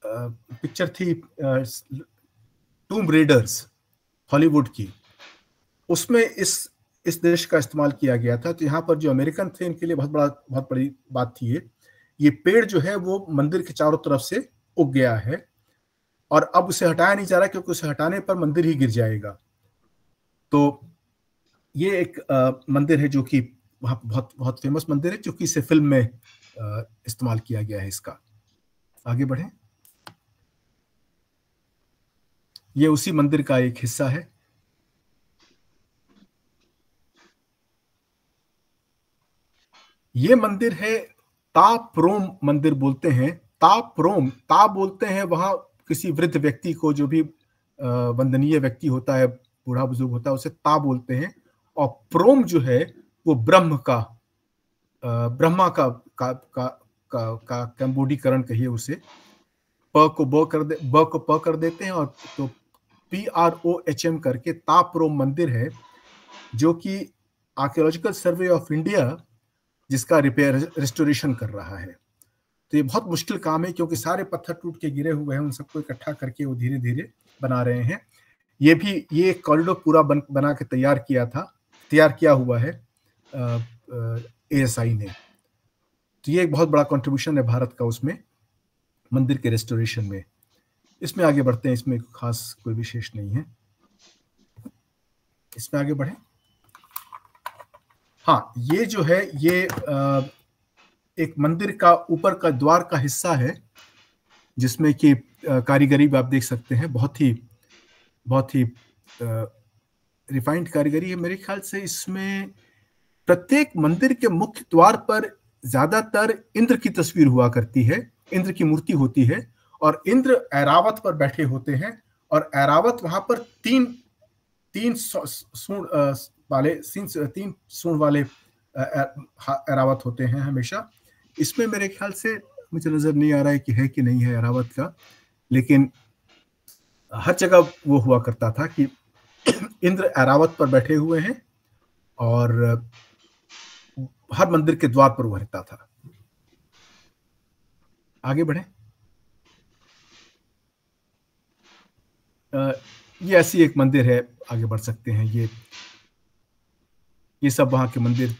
पिक्चर थी टूम्ब रेडर्स, हॉलीवुड की, उसमें इस दृश्य का इस्तेमाल किया गया था। तो यहाँ पर जो अमेरिकन थे, इनके लिए बहुत बड़ी बात थी ये पेड़ जो है वो मंदिर के चारों तरफ से उग गया है और अब उसे हटाया नहीं जा रहा, क्योंकि उसे हटाने पर मंदिर ही गिर जाएगा। तो ये एक मंदिर है जो कि वहाँ बहुत बहुत फेमस मंदिर है, जो कि इसे फिल्म में इस्तेमाल किया गया है इसका। आगे बढ़े। ये उसी मंदिर का एक हिस्सा है। ये मंदिर है ताप्रोम मंदिर बोलते हैं। ताप्रोम, ता बोलते हैं वहां किसी वृद्ध व्यक्ति को, जो भी वंदनीय व्यक्ति होता है, बूढ़ा बुजुर्ग होता है, उसे ता बोलते हैं। और प्रोम जो है वो ब्रह्मा का कंबोडीकरण कहिए उसे। प को ब को प कर देते हैं, और तो PROHM करके ताप्रोम मंदिर है, जो कि आर्कियोलॉजिकल सर्वे ऑफ इंडिया जिसका रिपेयर रेस्टोरेशन कर रहा है। तो ये बहुत मुश्किल काम है, क्योंकि सारे पत्थर टूट के गिरे हुए हैं, उन सबको इकट्ठा करके वो धीरे धीरे बना रहे हैं। ये कॉरिडोर पूरा बना के तैयार किया हुआ है ASI ने। तो ये एक बहुत बड़ा कंट्रीब्यूशन है भारत का उसमें, मंदिर के रेस्टोरेशन में। इसमें आगे बढ़ते हैं, इसमें खास कोई विशेष नहीं है। इसमें आगे बढ़े। हाँ, ये जो है ये एक मंदिर का ऊपर का द्वार का हिस्सा है, जिसमें कि कारीगरी भी आप देख सकते हैं, बहुत ही रिफाइंड कारीगरी है। मेरे ख्याल से इसमें प्रत्येक मंदिर के मुख्य द्वार पर ज्यादातर इंद्र की तस्वीर हुआ करती है, इंद्र की मूर्ति होती है, और इंद्र ऐरावत पर बैठे होते हैं। और ऐरावत वहां पर तीन सूंड वाले ऐरावत होते हैं हमेशा। इसमें मेरे ख्याल से मुझे नजर नहीं आ रहा है कि है कि नहीं है ऐरावत का, लेकिन हर जगह वो हुआ करता था कि इंद्र ऐरावत पर बैठे हुए हैं, और हर मंदिर के द्वार पर वो रहता था। आगे बढ़े। ये ऐसी एक मंदिर है, आगे बढ़ सकते हैं। ये सब वहां के मंदिर।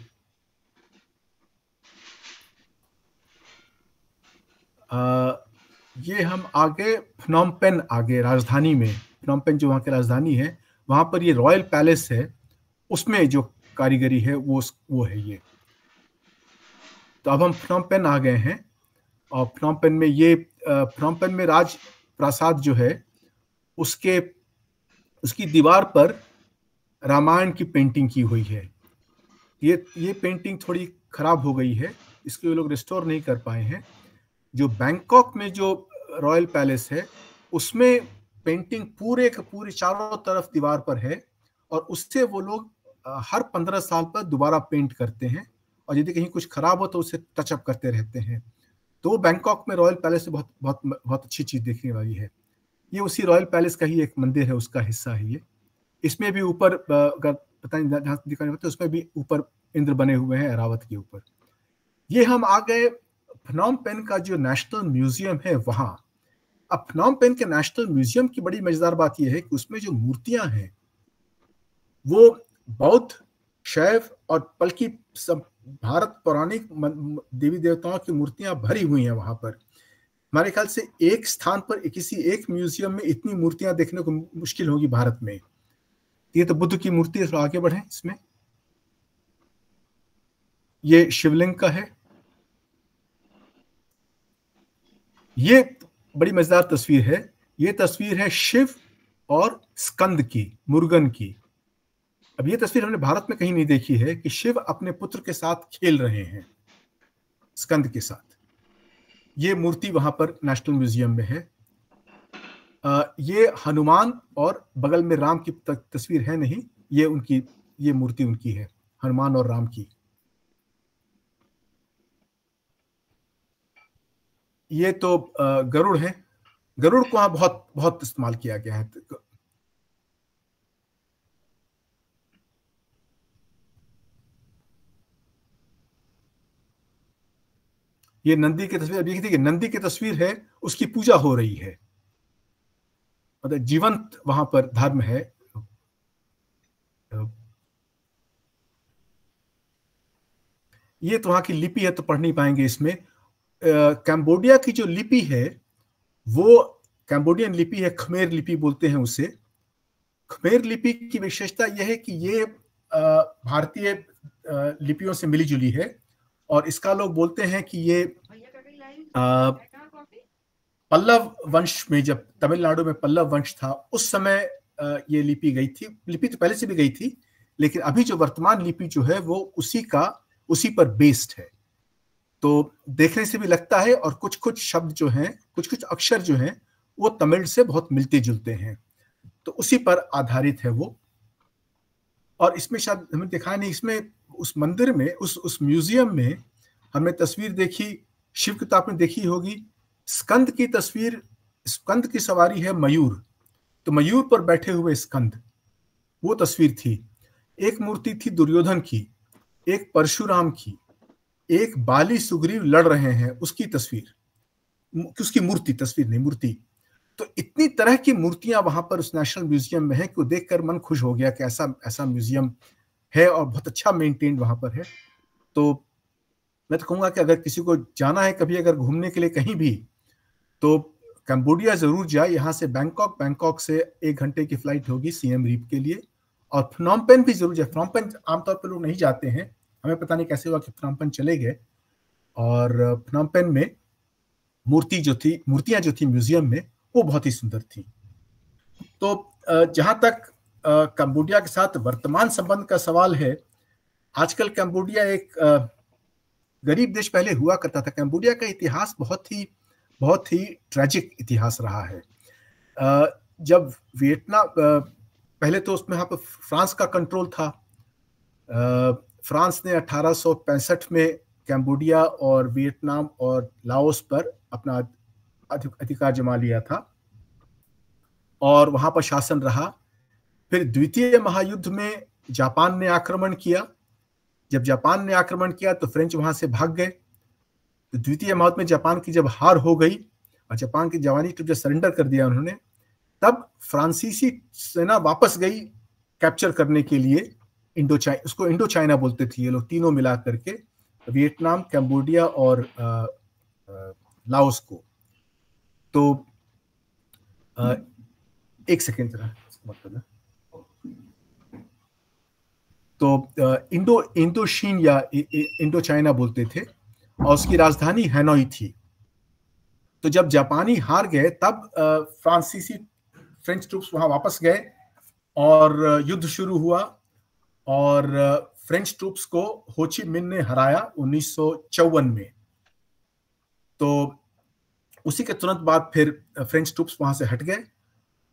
ये हम आगे फ्नोम पेन, आगे राजधानी में, फ्नोम पेन जो वहां की राजधानी है, वहां पर ये रॉयल पैलेस है, उसमें जो कारीगरी है वो है ये। तो अब हम फ्नोम पेन आ गए हैं, और फ्नोम पेन में राज प्रासाद जो है, उसकी दीवार पर रामायण की पेंटिंग की हुई है। ये पेंटिंग थोड़ी खराब हो गई है, इसके लोग रिस्टोर नहीं कर पाए हैं। जो बैंकॉक में जो रॉयल पैलेस है, उसमें पेंटिंग पूरे के पूरे चारों तरफ दीवार पर है, और उससे वो लोग हर 15 साल पर दोबारा पेंट करते हैं, और यदि कहीं कुछ खराब हो तो उसे टचअप करते रहते हैं। तो बैंकॉक में रॉयल पैलेस बहुत बहुत बहुत अच्छी चीज देखने वाली है। ये उसी रॉयल पैलेस का ही एक मंदिर है, उसका हिस्सा है ये। इसमें भी ऊपर अगर पता नहीं जहां दिखाने होते, उसमें भी ऊपर इंद्र बने हुए हैं ऐरावत के ऊपर। ये हम आ गए फ्नोम पेन का जो नेशनल म्यूजियम है वहां। अब फ्नोम पेन के नेशनल म्यूजियम की बड़ी मजेदार बात यह है कि उसमें जो मूर्तियां हैं वो बौद्ध, शैव और बल्कि सब भारत पौराणिक देवी देवताओं की मूर्तियां भरी हुई हैं वहां पर। हमारे ख्याल से एक स्थान पर किसी एक म्यूजियम में इतनी मूर्तियां देखने को मुश्किल होगी भारत में। ये तो बुद्ध की मूर्ति है। थोड़ा आगे बढ़े। इसमें ये शिवलिंग का है। ये बड़ी मजेदार तस्वीर है। ये तस्वीर है शिव और स्कंद की, मुर्गन की। अब ये तस्वीर हमने भारत में कहीं नहीं देखी है कि शिव अपने पुत्र के साथ खेल रहे हैं, स्कंद के साथ। ये मूर्ति वहां पर नेशनल म्यूजियम में है। ये हनुमान और बगल में राम की तस्वीर है नहीं, ये मूर्ति उनकी है, हनुमान और राम की। ये तो गरुड़ है। गरुड़ को वहां बहुत बहुत इस्तेमाल किया गया है। ये नंदी की तस्वीर, अभी देखिए नंदी की तस्वीर है, उसकी पूजा हो रही है, मतलब जीवंत वहां पर धर्म है। ये तो वहां की लिपि है, तो पढ़ नहीं पाएंगे इसमें। कैम्बोडिया की जो लिपि है वो कैम्बोडियन लिपि है, खमेर लिपि बोलते हैं उसे। खमेर लिपि की विशेषता यह है कि ये भारतीय लिपियों से मिली जुली है, और इसका लोग बोलते हैं कि ये पल्लव वंश में, जब तमिलनाडु में पल्लव वंश था उस समय ये लिपि गई थी। लिपि तो पहले से भी गई थी, लेकिन अभी जो वर्तमान लिपि जो है वो उसी पर बेस्ड है। तो देखने से भी लगता है, और कुछ कुछ शब्द जो हैं, कुछ कुछ अक्षर जो हैं वो तमिल से बहुत मिलते जुलते हैं, तो उसी पर आधारित है वो। और इसमें शायद हमें दिखाया नहीं, इसमें उस मंदिर में, उस म्यूजियम में हमने तस्वीर देखी, शिव की तो आपने देखी होगी, स्कंद की तस्वीर, स्कंद की सवारी है मयूर, तो मयूर पर बैठे हुए स्कंद, वो तस्वीर थी। एक मूर्ति थी दुर्योधन की, एक परशुराम की, एक बाली सुग्रीव लड़ रहे हैं उसकी तस्वीर, उसकी मूर्ति, तस्वीर नहीं मूर्ति। तो इतनी तरह की मूर्तियां वहां पर उस नेशनल म्यूजियम में है कि वो देखकर मन खुश हो गया कि ऐसा म्यूजियम है और बहुत अच्छा मेंटेन्ड वहां पर है। तो मैं तो कहूंगा कि अगर किसी को जाना है कभी अगर घूमने के लिए कहीं भी, तो कंबोडिया जरूर जाए। यहाँ से बैंकॉक से 1 घंटे की फ्लाइट होगी सिएम रीप के लिए, और फ्नोम पेन भी जरूर जाए। फ्नोम पेन आमतौर पर लोग नहीं जाते हैं, हमें पता नहीं कैसे हुआ कि फ्नोम पेन चले गए। और फ्नोम पेन में मूर्तियां जो थी म्यूजियम में, वो बहुत ही सुंदर थी। तो जहां तक कंबोडिया के साथ वर्तमान संबंध का सवाल है, आजकल कंबोडिया एक गरीब देश पहले हुआ करता था। कंबोडिया का इतिहास बहुत ही ट्रेजिक इतिहास रहा है। जब वियतनाम, पहले तो उसमें यहाँ पर फ्रांस का कंट्रोल था। फ्रांस ने 1865 में कंबोडिया और वियतनाम और लाओस पर अपना अधिकार जमा लिया था और वहां पर शासन रहा। फिर द्वितीय महायुद्ध में जापान ने आक्रमण किया। जब जापान ने आक्रमण किया तो फ्रेंच वहां से भाग गए। तो द्वितीय महायुद्ध में जापान की जब हार हो गई और जापान की जवानी ट्रूप जब सरेंडर कर दिया उन्होंने, तब फ्रांसीसी सेना वापस गई कैप्चर करने के लिए उसको इंडो चाइना बोलते थे ये लोग, तीनों मिला करके, वियतनाम, कंबोडिया और लाओस को। तो एक सेकेंड जरा मतलब, तो इंडोशीन या इंडो चाइना बोलते थे, और उसकी राजधानी हैनोई थी। तो जब जापानी हार गए तब फ्रेंच ट्रूप्स वहां वापस गए और युद्ध शुरू हुआ, और फ्रेंच ट्रूप्स को हो ची मिन्ह ने हराया 1954 में। तो उसी के तुरंत बाद फिर फ्रेंच ट्रूप्स वहां से हट गए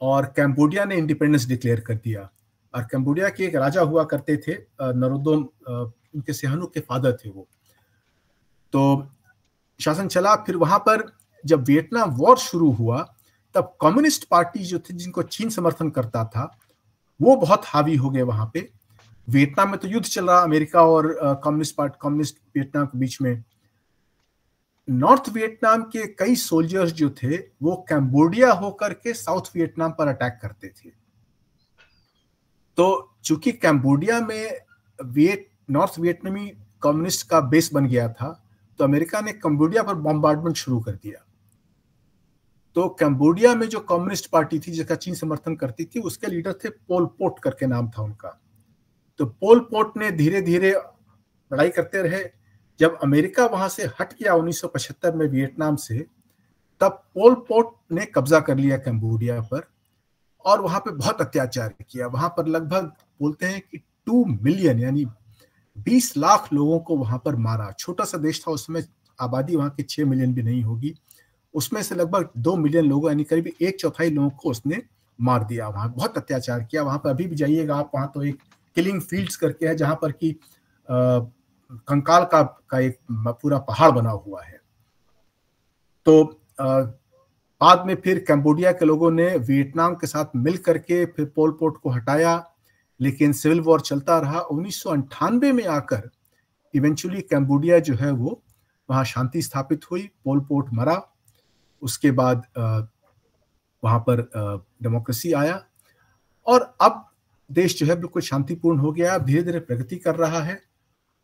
और कंबोडिया ने इंडिपेंडेंस डिक्लेयर कर दिया। और कंबोडिया के एक राजा हुआ करते थे नरोदोम, उनके सिहानुक के फादर थे वो। तो शासन चला। फिर वहां पर जब वियतनाम वॉर शुरू हुआ तब कम्युनिस्ट पार्टी जो थी, जिनको चीन समर्थन करता था, वो बहुत हावी हो गए वहां पे। वियतनाम में तो युद्ध चल रहा अमेरिका और कम्युनिस्ट वियतनाम के बीच में। नॉर्थ वियतनाम के कई सोल्जर्स जो थे वो कंबोडिया होकर के साउथ वियतनाम पर अटैक करते थे। तो चूंकि कंबोडिया में नॉर्थ वियतनामी कम्युनिस्ट का बेस बन गया था, तो अमेरिका ने कंबोडिया पर बॉम्बार्डमेंट शुरू कर दिया। तो कंबोडिया में जो कम्युनिस्ट पार्टी थी जिसका चीन समर्थन करती थी, उसके लीडर थे पोल पोट करके नाम था उनका। तो पोल पोट ने धीरे धीरे लड़ाई करते रहे। जब अमेरिका वहां से हट गया 1975 में वियतनाम से, तब पोल पोट ने कब्जा कर लिया कंबोडिया पर और वहां पे बहुत अत्याचार किया। वहां पर लगभग बोलते हैं कि 2 मिलियन यानी 20 लाख लोगों को वहां पर मारा। छोटा सा देश था, उसमें आबादी वहां की 6 मिलियन भी नहीं होगी। उसमें से लगभग 2 मिलियन लोगों यानी करीब 1/4 लोगों को उसने मार दिया। वहां बहुत अत्याचार किया। वहां पर अभी भी जाइएगा आप, वहां तो एक किलिंग फील्ड्स करके है जहां पर कि कंकाल का एक पूरा पहाड़ बना हुआ है। तो बाद में फिर कंबोडिया के लोगों ने वियतनाम के साथ मिल करके फिर पोल पोट को हटाया, लेकिन सिविल वॉर चलता रहा। 1998 में आकर इवेंचुअली कंबोडिया जो है वो वहां शांति स्थापित हुई, पोल पोट मरा, उसके बाद वहां पर डेमोक्रेसी आया और अब देश जो है बिल्कुल शांतिपूर्ण हो गया, धीरे धीरे प्रगति कर रहा है।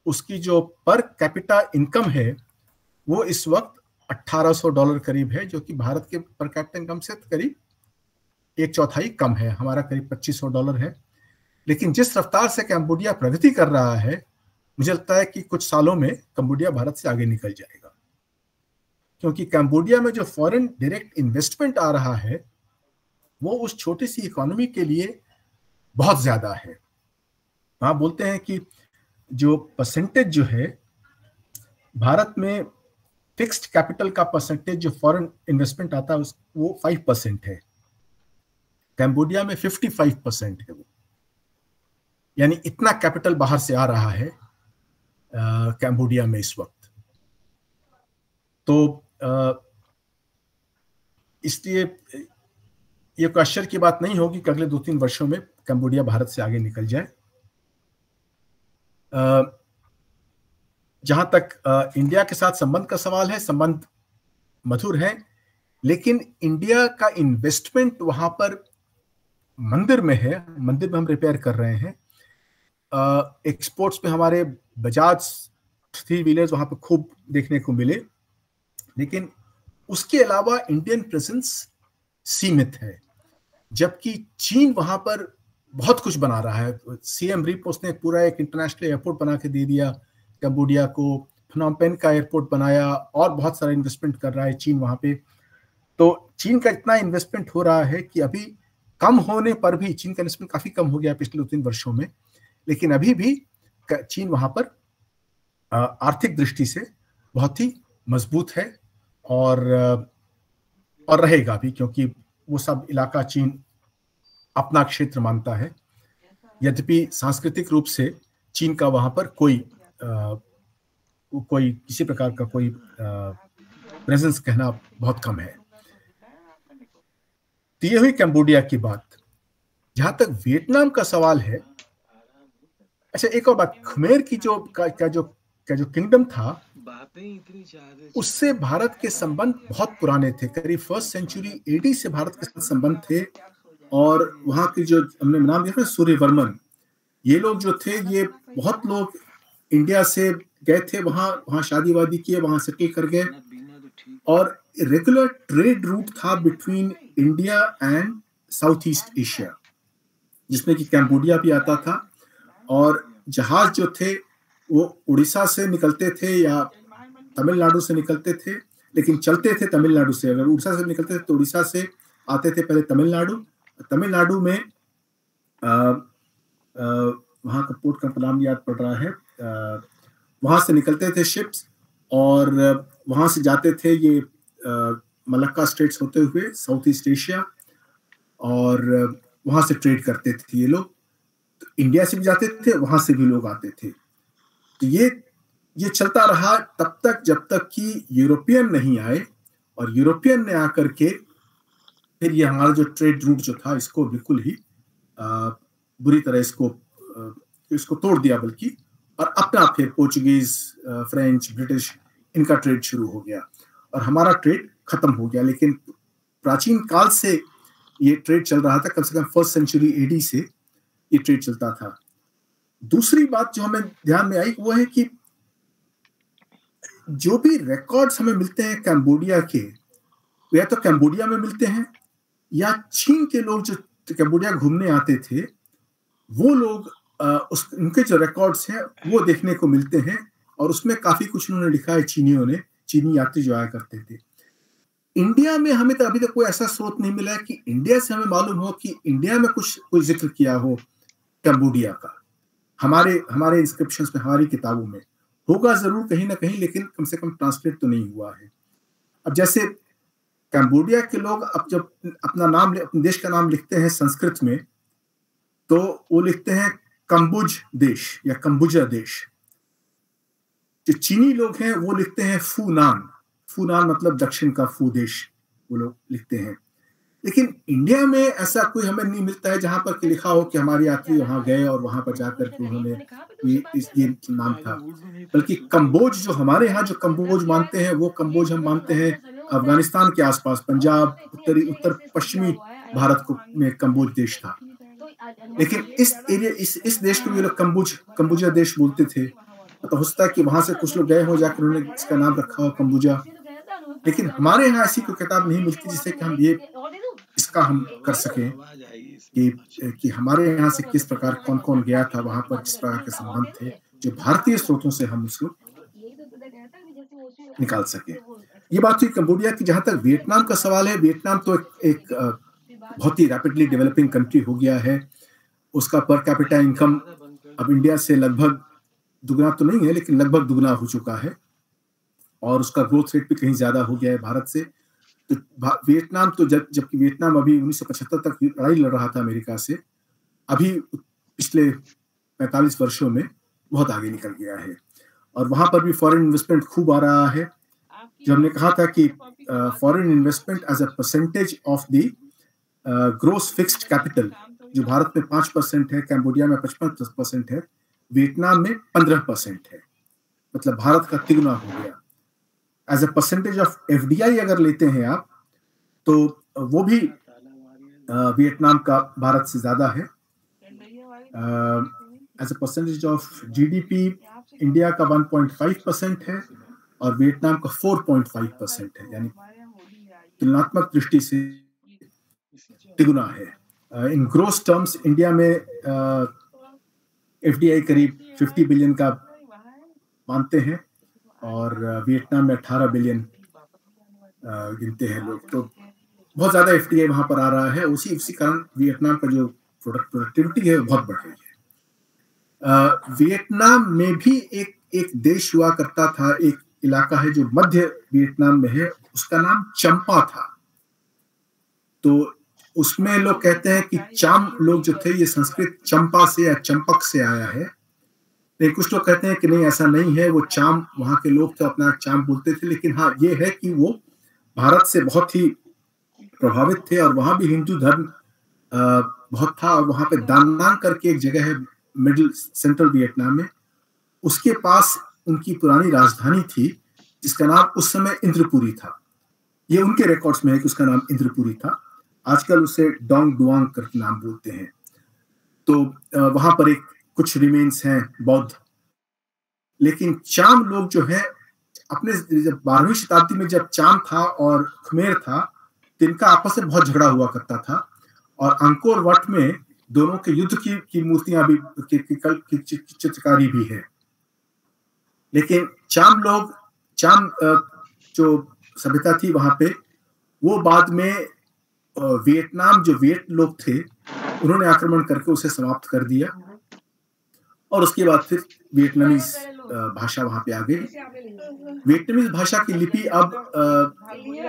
उसकी जो पर कैपिटा इनकम है वो इस वक्त $1800 करीब है, जो कि भारत के पर कैपिटा इनकम से करीब 1/4 कम है, हमारा करीब $2500 है। लेकिन जिस रफ्तार से कंबोडिया प्रगति कर रहा है, मुझे लगता है कि कुछ सालों में कंबोडिया भारत से आगे निकल जाएगा, क्योंकि कंबोडिया में जो फॉरेन डायरेक्ट इन्वेस्टमेंट आ रहा है वो उस छोटी सी इकोनॉमी के लिए बहुत ज्यादा है। वहां बोलते हैं कि जो परसेंटेज जो है भारत में फिक्स्ड कैपिटल का परसेंटेज जो फॉरेन इन्वेस्टमेंट आता है वो 5% है, कंबोडिया में 55% है वो, यानी इतना कैपिटल बाहर से आ रहा है कंबोडिया में इस वक्त। तो इसलिए ये कोई आश्चर्य की बात नहीं होगी कि अगले 2-3 वर्षों में कंबोडिया भारत से आगे निकल जाए। जहां तक इंडिया के साथ संबंध का सवाल है, संबंध मधुर है, लेकिन इंडिया का इन्वेस्टमेंट वहां पर मंदिर में है, मंदिर में हम रिपेयर कर रहे हैं। एक्सपोर्ट्स पे हमारे बजाज 3 व्हीलर्स वहां पर खूब देखने को मिले, लेकिन उसके अलावा इंडियन प्रेजेंस सीमित है, जबकि चीन वहां पर बहुत कुछ बना रहा है। सीएम रिपोस ने पूरा एक इंटरनेशनल एयरपोर्ट बना के दे दिया कंबोडिया को, फनोम पेन का एयरपोर्ट बनाया और बहुत सारा इन्वेस्टमेंट कर रहा है चीन वहां पे। तो चीन का इतना इन्वेस्टमेंट हो रहा है कि अभी कम होने पर भी, चीन का इन्वेस्टमेंट काफी कम हो गया पिछले 2-3 वर्षों में, लेकिन अभी भी चीन वहां पर आर्थिक दृष्टि से बहुत ही मजबूत है और रहेगा भी, क्योंकि वो सब इलाका चीन अपना क्षेत्र मानता है। यद्यपि सांस्कृतिक रूप से चीन का वहां पर कोई किसी प्रकार का कोई प्रेजेंस कहना बहुत कम है। तो ये हुई कंबोडिया की बात। जहां तक वियतनाम का सवाल है, अच्छा एक और बात, खमेर की जो किंगडम था उससे भारत के संबंध बहुत पुराने थे, करीब 1st सेंचुरी एडी से भारत के साथ संबंध थे। और वहां के जो हमने नाम दिया था सूर्यवर्मन, ये लोग जो थे, ये बहुत लोग इंडिया से गए थे वहां शादी वादी किए, वहां सेटल कर गए, और रेगुलर ट्रेड रूट था between India and south east Asia, जिसमें कि कंबोडिया भी आता था। और जहाज जो थे वो उड़ीसा से निकलते थे या तमिलनाडु से निकलते थे, लेकिन चलते थे तमिलनाडु से। अगर उड़ीसा से निकलते थे तो उड़ीसा से आते थे पहले तमिलनाडु में वहां का पोर्ट का नाम याद पड़ रहा है, वहां से निकलते थे शिप्स और वहां से जाते थे ये मलक्का स्टेट्स होते हुए साउथ ईस्ट एशिया, और वहां से ट्रेड करते थे ये लोग। तो इंडिया से भी जाते थे, वहां से भी लोग आते थे। तो ये चलता रहा तब तक जब तक कि यूरोपियन नहीं आए, और यूरोपियन ने आकर के फिर ये हमारा जो ट्रेड रूट जो था इसको बिल्कुल ही बुरी तरह इसको तोड़ दिया, बल्कि और अपना फिर पोर्चुगीज, फ्रेंच, ब्रिटिश, इनका ट्रेड शुरू हो गया और हमारा ट्रेड खत्म हो गया। लेकिन प्राचीन काल से ये ट्रेड चल रहा था, कम से कम 1st सेंचुरी एडी से ये ट्रेड चलता था। दूसरी बात जो हमें ध्यान में आई वो है कि जो भी रिकॉर्ड्स हमें मिलते हैं कंबोडिया के, या तो कंबोडिया में मिलते हैं या चीन के लोग जो कंबोडिया घूमने आते थे वो लोग उनके जो रिकॉर्ड्स हैं वो देखने को मिलते हैं, और उसमें काफी कुछ उन्होंने लिखा है चीनी यात्री जो आया करते थे। इंडिया में हमें तो अभी तक कोई ऐसा स्रोत नहीं मिला है कि इंडिया से हमें मालूम हो कि इंडिया में कोई जिक्र किया हो कंबोडिया का। हमारे इंस्क्रिप्शंस में, हमारी किताबों में होगा जरूर कहीं ना कहीं, लेकिन कम से कम ट्रांसलेट तो नहीं हुआ है। अब जैसे कंबोडिया के लोग अब जब अपने देश का नाम लिखते हैं संस्कृत में, तो वो लिखते हैं कंबुज देश या कंबुजा देश। जो चीनी लोग हैं वो लिखते हैं फूनान मतलब दक्षिण का फू देश, वो लोग लिखते हैं। लेकिन इंडिया में ऐसा कोई हमें नहीं मिलता है जहां पर कि लिखा हो कि हमारे यात्री वहां गए और वहां पर जाकर के उन्होंने ये नाम था। बल्कि कंबोज, जो हमारे यहाँ जो कंबोज मानते हैं, वो कंबोज हम मानते हैं अफगानिस्तान के आसपास, पंजाब, उत्तर पश्चिमी भारत में कंबोज देश था। लेकिन इस देश को भी लोग कंबुजा देश बोलते थे। तो हो सकता है कि वहां से कुछ लोग गए हो, जाकर उन्होंने इसका नाम रखा हो कंबुजा। लेकिन हमारे यहाँ ऐसी कोई किताब नहीं मिलती जिससे कि हम इसका हम कर सकें कि हमारे यहाँ से किस प्रकार कौन कौन गया था, वहां पर किस प्रकार के संबंध थे, जो भारतीय स्रोतों से हम उसको निकाल सके। ये बात हुई कंबोडिया की। जहां तक वियतनाम का सवाल है, वियतनाम तो एक बहुत ही रैपिडली डेवलपिंग कंट्री हो गया है। उसका पर कैपिटा इनकम अब इंडिया से लगभग दुगना तो नहीं है, लेकिन लगभग दुगना हो चुका है, और उसका ग्रोथ रेट भी कहीं ज्यादा हो गया है भारत से। तो वियतनाम तो जबकि वियतनाम अभी 1975 तक लड़ाई लड़ रहा था अमेरिका से, अभी पिछले 45 वर्षों में बहुत आगे निकल गया है, और वहां पर भी फॉरेन इन्वेस्टमेंट खूब आ रहा है। जो हमने कहा था कि foreign investment as a percentage of the gross fixed capital, जो भारत में 5% है, कैम्बोडिया में 55% है, वियतनाम में 15% है, मतलब भारत का तिगुना हो गया। As a percentage of FDI अगर लेते हैं आप, तो वो भी वियतनाम का भारत से ज्यादा है। As a percentage of GDP India का 1.5% है और वियतनाम का 4.5% है, यानी तुलनात्मक दृष्टि से तिगुना है। इन ग्रोस टर्म्स इंडिया में एफडीआई करीब 50 बिलियन का मानते हैं, और वियतनाम में 18 बिलियन गिनते हैं लोग। तो बहुत ज्यादा एफडीआई वहां पर आ रहा है। उसी कारण वियतनाम का जो प्रोडक्टिविटी है बहुत बढ़ रही है। वियतनाम में भी एक देश हुआ करता था, एक इलाका है जो मध्य वियतनाम में है, उसका नाम चंपा था। तो उसमें लोग कहते हैं कि चाम लोग जो थे, ये संस्कृत चंपा से या चंपक से आया है, लेकिन कुछ लोग कहते हैं कि नहीं, ऐसा नहीं है, वो चाम वहां के लोग तो अपना चाम बोलते थे। लेकिन हाँ, ये है कि वो भारत से बहुत ही प्रभावित थे, और वहां भी हिंदू धर्म बहुत था। और वहां पे दानांग करके एक जगह है मिडिल सेंट्रल वियतनाम में, उसके पास उनकी पुरानी राजधानी थी, जिसका नाम उस समय इंद्रपुरी था। ये उनके रिकॉर्ड्स में है कि उसका नाम इंद्रपुरी था। आजकल उसे डोंग डुआंग करके नाम बोलते हैं। तो वहां पर कुछ रिमेन्स हैं बौद्ध। लेकिन चाम लोग जो है, अपने जब 12वीं शताब्दी में जब चाम था और खमेर था, तिनका आपस में बहुत झगड़ा हुआ करता था, और अंकोर वट में दोनों के युद्ध की मूर्तियां भी की चित्रकारी भी है। लेकिन चाम जो सभ्यता थी वहां पे, वो बाद में वियतनाम जो वियत लोग थे, उन्होंने आक्रमण करके उसे समाप्त कर दिया, और उसके बाद फिर वियतनामीज भाषा वहां पे आ गई। वियतनामीज भाषा की लिपि अब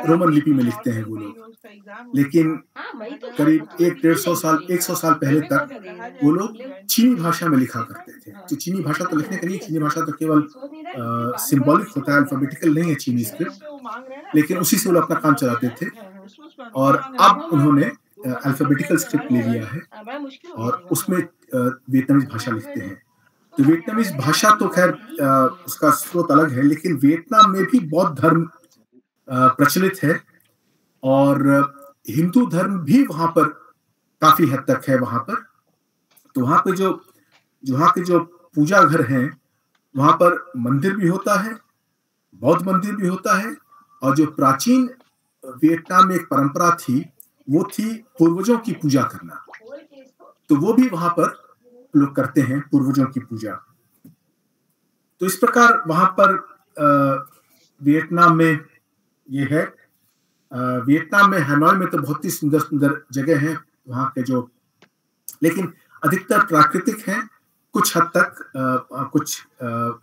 रोमन लिपि में लिखते हैं वो लोग, लेकिन करीब 100 साल पहले तक वो लोग चीनी भाषा में लिखा करते थे। तो चीनी भाषा तो लिखने के लिए, चीनी भाषा तो केवल सिंबॉलिक होता है, अल्फाबेटिकल नहीं है चीनी स्क्रिप्ट, लेकिन उसी से वो अपना काम चलाते थे। और अब उन्होंने अल्फाबेटिकल स्क्रिप्ट ले लिया है, और उसमें वियतनामीज भाषा लिखते हैं। तो वियतनामीज भाषा तो खैर उसका स्रोत अलग है, लेकिन वियतनाम में भी बौद्ध धर्म प्रचलित है, और हिंदू धर्म भी वहां पर काफी हद तक है वहां पर। तो वहां पे वहां के जो पूजा घर हैं, वहां पर मंदिर भी होता है, बौद्ध मंदिर भी होता है, और जो प्राचीन वियतनाम में एक परंपरा थी, वो थी पूर्वजों की पूजा करना। तो वो भी वहां पर लोग करते हैं, पूर्वजों की पूजा। तो इस प्रकार वहां पर वियतनाम में ये है। वियतनाम में हैनोई में तो बहुत ही सुंदर सुंदर जगह हैं वहां के जो, लेकिन अधिकतर प्राकृतिक हैं। कुछ हद तक कुछ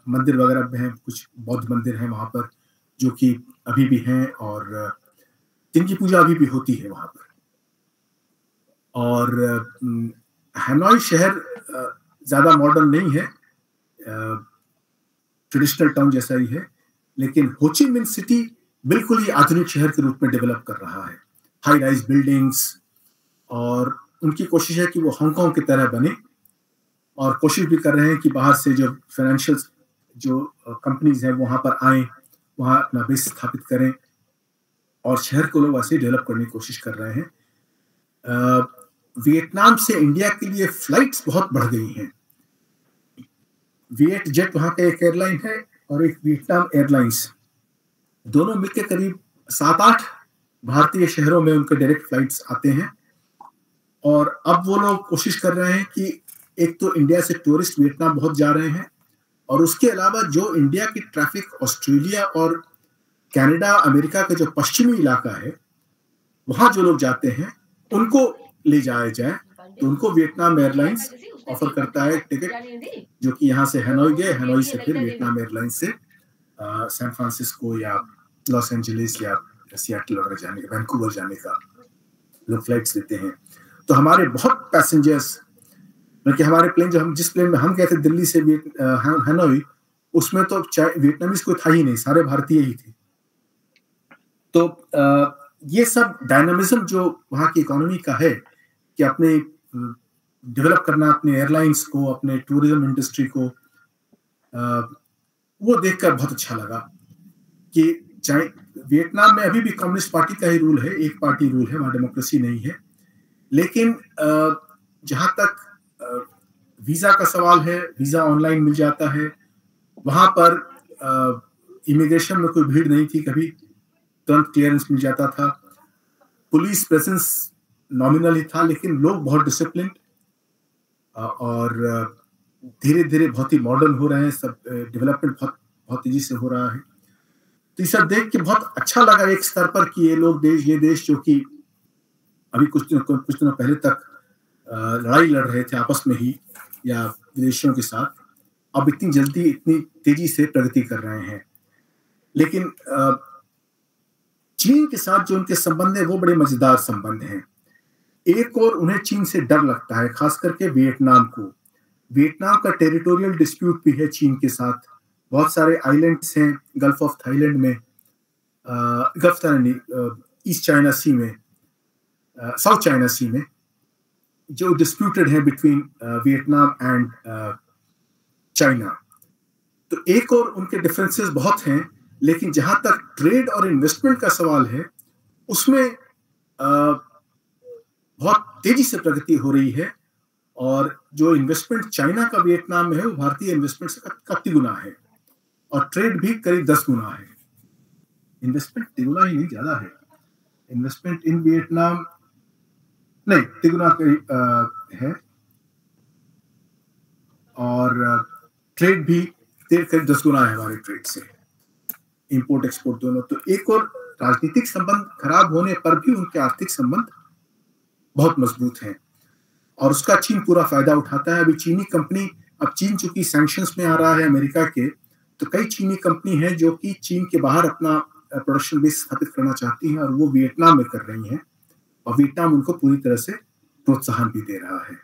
मंदिर वगैरह भी हैं, कुछ बौद्ध मंदिर हैं वहां पर जो कि अभी भी हैं, और जिनकी पूजा अभी भी होती है वहां पर। और हैनोई शहर ज्यादा मॉडर्न नहीं है, ट्रेडिशनल टाउन जैसा ही है, लेकिन हो ची मिन्ह सिटी बिल्कुल ही आधुनिक शहर के रूप में डेवलप कर रहा है। हाई राइज बिल्डिंग्स, और उनकी कोशिश है कि वो हांगकांग की तरह बने, और कोशिश भी कर रहे हैं कि बाहर से जो फाइनेंशियल जो कंपनीज हैं वहां पर आए, वहां अपना बेस स्थापित करें, और शहर को लोग वैसे डेवलप करने की कोशिश कर रहे हैं। वियतनाम से इंडिया के लिए फ्लाइट्स बहुत बढ़ गई हैं। वियत जेट वहां का एक एयरलाइन है, और एक वियतनाम एयरलाइंस, दोनों मिलकर करीब 7-8 भारतीय शहरों में उनके डायरेक्ट फ्लाइट्स आते हैं। और अब वो लोग कोशिश कर रहे हैं कि एक तो इंडिया से टूरिस्ट वियतनाम बहुत जा रहे हैं, और उसके अलावा जो इंडिया की ट्रैफिक ऑस्ट्रेलिया और कनाडा अमेरिका का जो पश्चिमी इलाका है वहां जो लोग जाते हैं उनको ले जाया जाए। तो उनको वियतनाम एयरलाइंस ऑफर करता है टिकट, जो कि यहाँ से हनोई गए, हनोई से फिर वियतनाम एयरलाइंस से सैन फ्रांसिस्को या लॉस एंजलिस या सियाटल वगैरह जाने का, वैंकूवर जाने का लोग फ्लाइट्स देते हैं। तो हमारे बहुत पैसेंजर्स, बल्कि हमारे प्लेन जो हम जिस प्लेन में हम गए थे दिल्ली से हनोई, उसमें तो वियतनामीज कोई था ही नहीं, सारे भारतीय ही थे। तो ये सब डायनामिज्म जो वहाँ की इकोनॉमी का है कि अपने डेवलप करना अपने एयरलाइंस को, अपने टूरिज्म इंडस्ट्री को, वो देखकर बहुत अच्छा लगा कि चाहे वियतनाम में अभी भी कम्युनिस्ट पार्टी का ही रूल है, एक पार्टी रूल है, वहाँ डेमोक्रेसी नहीं है। लेकिन जहाँ तक वीजा का सवाल है, वीजा ऑनलाइन मिल जाता है। वहां पर इमिग्रेशन में कोई भीड़ नहीं थी, कभी तुरंत क्लियरेंस मिल जाता था। पुलिस प्रेजेंस नॉमिनल ही था, लेकिन लोग बहुत डिसिप्लिन और धीरे धीरे बहुत ही मॉडर्न हो रहे हैं, सब डेवलपमेंट बहुत बहुत तेजी से हो रहा है। तो ये सब देख के बहुत अच्छा लगा एक स्तर पर कि ये देश जो कि अभी कुछ दिनों पहले तक लड़ाई लड़ रहे थे आपस में ही या विदेशियों के साथ, अब इतनी जल्दी इतनी तेजी से प्रगति कर रहे हैं। लेकिन चीन के साथ जो उनके संबंध है वो बड़े मजेदार संबंध हैं। एक और उन्हें चीन से डर लगता है, खास करके वियतनाम को। वियतनाम का टेरिटोरियल डिस्प्यूट भी है चीन के साथ। बहुत सारे आइलैंड्स हैं गल्फ ऑफ थाईलैंड में, गल्फ ईस्ट चाइना सी में, साउथ चाइना सी में, जो डिस्प्यूटेड है बिटवीन वियतनाम एंड चाइना। तो एक और उनके डिफरेंसेस बहुत हैं, लेकिन जहां तक ट्रेड और इन्वेस्टमेंट का सवाल है उसमें बहुत तेजी से प्रगति हो रही है। और जो इन्वेस्टमेंट चाइना का वियतनाम में है वो भारतीय इन्वेस्टमेंट से कति गुना है, और ट्रेड भी करीब 10 गुना है। इन्वेस्टमेंट तिगुना ही नहीं, ज्यादा है इन्वेस्टमेंट इन वियतनाम, नहीं तिगुना है, और ट्रेड भी करीब 10 गुना है हमारे ट्रेड से, इंपोर्ट एक्सपोर्ट दोनों। तो एक और राजनीतिक संबंध खराब होने पर भी उनके आर्थिक संबंध बहुत मजबूत हैं, और उसका चीन पूरा फायदा उठाता है। अभी चीनी कंपनी, अब चीन चूंकि सैंक्शंस में आ रहा है अमेरिका के, तो कई चीनी कंपनी हैं जो कि चीन के बाहर अपना प्रोडक्शन बेस स्थापित करना चाहती हैं, और वो वियतनाम में कर रही हैं, और वियतनाम उनको पूरी तरह से प्रोत्साहन भी दे रहा है।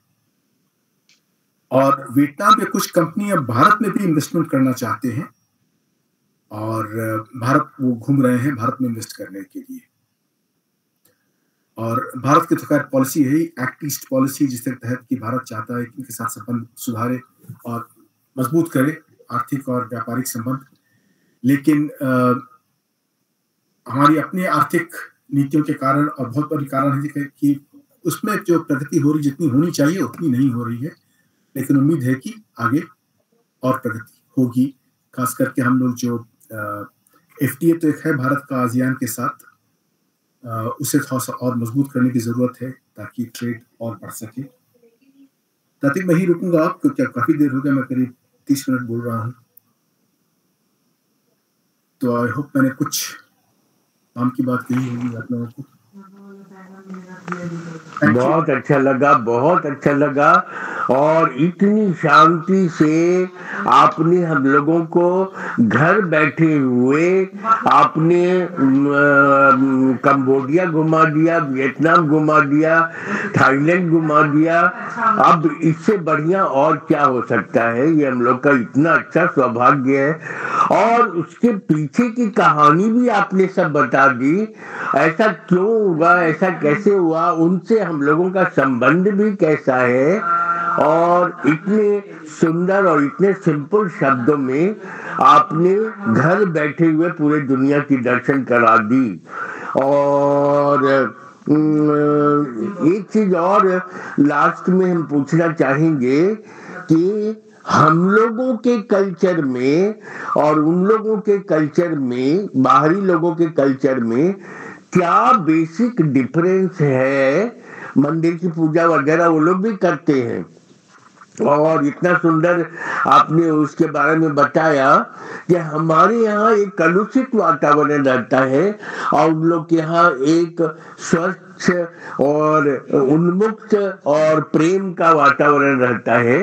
और वियतनाम के कुछ कंपनी अब भारत में भी इन्वेस्टमेंट करना चाहते हैं, और भारत वो घूम रहे हैं भारत में इन्वेस्ट करने के लिए। और भारत की तो खैर पॉलिसी है एक्ट ईस्ट पॉलिसी, जिसके तहत कि भारत चाहता है कि इनके साथ संबंध सुधारे और मजबूत करे आर्थिक और व्यापारिक संबंध। लेकिन हमारी अपनी आर्थिक नीतियों के कारण, और बहुत बड़ी कारण है कि उसमें जो प्रगति हो रही जितनी होनी चाहिए उतनी नहीं हो रही है। लेकिन उम्मीद है कि आगे और प्रगति होगी। खास करके हम लोग जो एफटीए तो एक है भारत का आसियान के साथ, उसे थोड़ा सा और मजबूत करने की जरूरत है ताकि ट्रेड और बढ़ सके। ताकि मैं ही रुकूंगा, आपको क्या काफी देर हो गया, मैं करीब 30 मिनट बोल रहा हूँ। तो आई होप मैंने कुछ काम की बात कही होगी आप लोगों को। बहुत अच्छा लगा, बहुत अच्छा लगा। और इतनी शांति से आपने हम लोगों को घर बैठे हुए आपने कंबोडिया घुमा दिया, वियतनाम घुमा दिया, थाईलैंड घुमा दिया। अब इससे बढ़िया और क्या हो सकता है? ये हम लोग का इतना अच्छा सौभाग्य है। और उसके पीछे की कहानी भी आपने सब बता दी, ऐसा क्यों हुआ, ऐसा कैसे हुआ, उनसे हम लोगों का संबंध भी कैसा है। और इतने सुंदर और इतने सिंपल शब्दों में आपने घर बैठे हुए पूरे दुनिया की दर्शन करा दी। और एक चीज और लास्ट में हम पूछना चाहेंगे कि हम लोगों के कल्चर में और उन लोगों के कल्चर में, बाहरी लोगों के कल्चर में क्या बेसिक डिफरेंस है। मंदिर की पूजा वगैरह वो लोग भी करते हैं, और इतना सुंदर आपने उसके बारे में बताया कि हमारे यहाँ एक कलुषित वातावरण रहता है और उन लोग के यहाँ एक स्वच्छ और उन्मुक्त और प्रेम का वातावरण रहता है।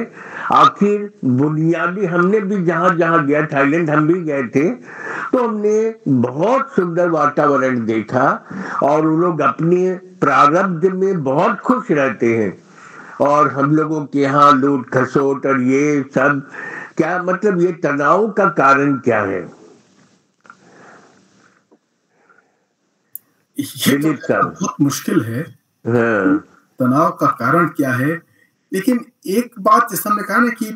आखिर बुनियादी हमने भी जहाँ जहाँ गया, थाईलैंड हम भी गए थे, तो हमने बहुत सुंदर वातावरण देखा और वो लोग अपने प्रारब्ध में बहुत खुश रहते हैं। और हम लोगों के यहाँ लूट खसोट और ये सब, क्या मतलब ये तनाव का कारण क्या है? ये तो बहुत मुश्किल है। हाँ। तनाव का कारण क्या है, लेकिन एक बात जैसा हमने कहा ना कि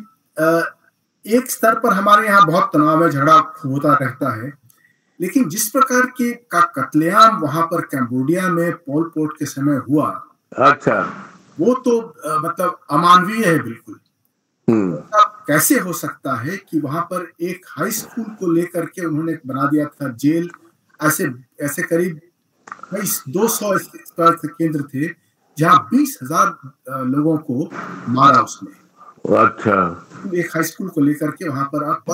एक स्तर पर हमारे यहाँ बहुत तनाव में झगड़ा होता रहता है, लेकिन जिस प्रकार के का कत्लेआम वहां पर कैम्बोडिया में पोल पोट के समय हुआ, अच्छा, वो तो मतलब अमानवीय है बिल्कुल। कैसे हो सकता है कि वहां पर एक हाई स्कूल को लेकर के उन्होंने बना दिया था जेल, ऐसे ऐसे करीब 200 केंद्र थे जहां 20,000 लोगों को मारा उसने। अच्छा, एक हाई स्कूल को लेकर के वहां पर आप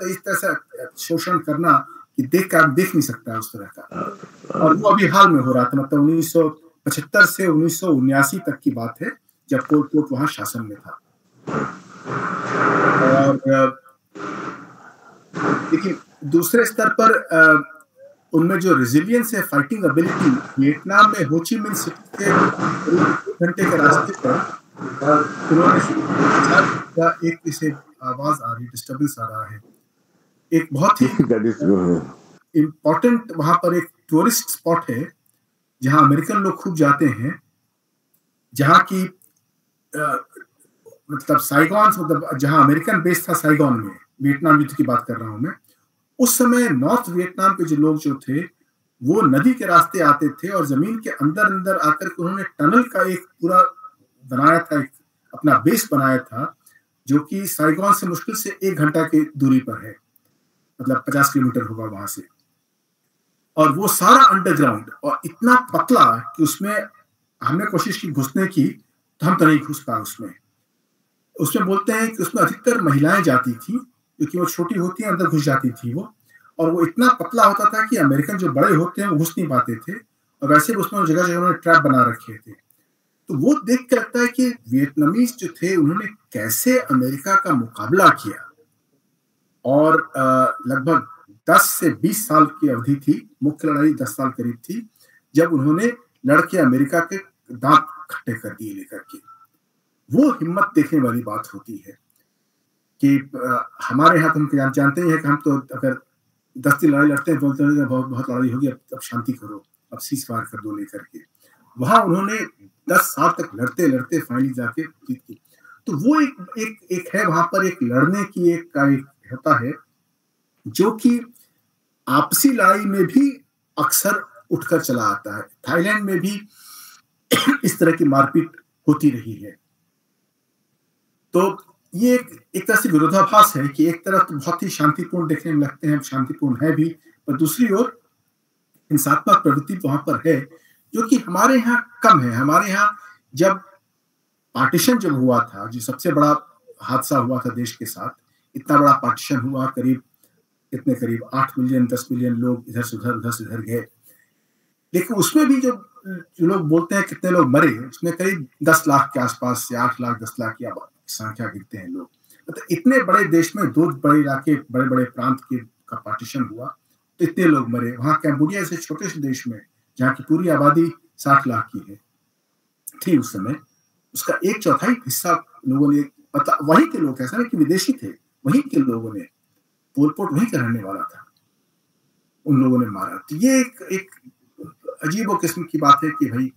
इस तरह से शोषण करना कि देख नहीं सकता है उस तरह का। और वो अभी हाल में हो रहा था, मतलब 1975 से 1979 तक की बात है, जब पोल पोट वहां शासन में था। और लेकिन दूसरे स्तर पर उनमें जो रेजिलियंस है, फाइटिंग एबिलिटी, वियतनाम में हो ची मिन्ह सिटी से 1 घंटे के रास्ते पर उन्होंने एक इसे आवाज आ रही, डिस्टर्बेंस आ रहा है। एक बहुत ही इम्पोर्टेंट वहां पर एक टूरिस्ट स्पॉट है जहां अमेरिकन लोग खूब जाते हैं, जहां की मतलब साइगॉन, मतलब जहां अमेरिकन बेस था साइगॉन में, वियतनाम युद्ध की बात कर रहा हूं मैं। उस समय नॉर्थ वियतनाम के जो लोग जो थे वो नदी के रास्ते आते थे और जमीन के अंदर अंदर आकर के उन्होंने टनल का एक पूरा बनाया था, एक अपना बेस बनाया था, जो कि साइगॉन से मुश्किल से 1 घंटा की दूरी पर है, मतलब 50 किलोमीटर होगा वहां से। और वो सारा अंडरग्राउंड और इतना पतला कि उसमें हमने कोशिश की घुसने की, तो हम तो नहीं घुस पाए उसमें। उसमें बोलते हैं कि उसमें अधिकतर महिलाएं जाती थी, क्योंकि वो छोटी होती है, अंदर घुस जाती थी वो, और वो इतना पतला होता था कि अमेरिकन जो बड़े होते हैं वो घुस नहीं पाते थे, और वैसे भी उसमें जगह जगह उन्होंने ट्रैप बना रखे थे। तो वो देख के लगता है कि वियतनामीज जो थे उन्होंने कैसे अमेरिका का मुकाबला किया। और लगभग 10 से 20 साल की अवधि थी, मुख्य लड़ाई 10 साल करीब थी, जब उन्होंने लड़के अमेरिका के दांत खट्टे कर दिए लेकर के। वो हिम्मत देखने वाली बात होती है कि हमारे यहाँ तो हम जानते ही हैं कि हम तो अगर 10 दिन लड़ाई लड़ते हैं, बोलते हैं बहुत लड़ाई होगी, अब शांति करो, अब सीज फायर कर दो लेकर के। वहां उन्होंने 10 साल तक लड़ते लड़ते फाइनली जाके जीत की। तो वो एक है वहां पर एक लड़ने की एक होता है, जो कि आपसी लड़ाई में भी अक्सर उठकर चला आता है। थाईलैंड में भी इस तरह की मारपीट होती रही है। तो ये एक तरह से विरोधाभास है कि एक तरफ तो बहुत ही शांतिपूर्ण देखने में लगते हैं, शांतिपूर्ण है भी, पर दूसरी ओर हिंसात्मक प्रवृत्ति वहां पर है, जो कि हमारे यहाँ कम है। हमारे यहाँ जब पार्टीशन जब हुआ था, जो सबसे बड़ा हादसा हुआ था देश के साथ, इतना बड़ा पार्टीशन हुआ, करीब 8 मिलियन 10 मिलियन लोग इधर से उधर गए, लेकिन उसमें भी जो लोग बोलते हैं कितने लोग मरे, उसमें करीब 10 लाख के आसपास से 8 लाख 10 लाख की संख्या गिनते हैं लोग। मतलब इतने बड़े देश में 2 बड़े इलाके, बड़े बड़े प्रांत का पार्टीशन हुआ, तो इतने लोग मरे। वहां कैम्बोडिया जैसे छोटे से देश में, जहाँ की पूरी आबादी 60 लाख की है थी उस समय, उसका 1/4 हिस्सा लोगों ने, पता वहीं के लोग, ऐसा नहीं कि विदेशी थे, वहीं के लोगों ने, पोल पोट वहीं का रहने वाला था, उन लोगों ने मारा। तो ये एक अजीब किस्म की बात है कि भाई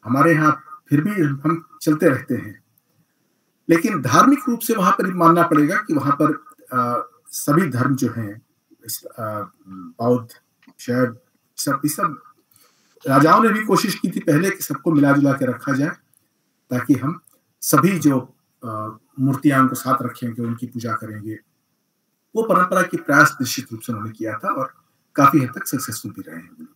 हमारे यहाँ फिर भी हम चलते रहते हैं, लेकिन धार्मिक रूप से वहां पर मानना पड़ेगा कि वहां पर सभी धर्म जो हैं, बौद्ध, शैव, सब राजाओं ने भी कोशिश की थी पहले कि सबको मिला जुला के रखा जाए, ताकि हम सभी जो मूर्तियां उनको साथ रखेंगे, उनकी पूजा करेंगे। वो परंपरा की प्रयास निश्चित रूप से उन्होंने किया था और काफी हद तक सक्सेसफुल भी रहे हैं।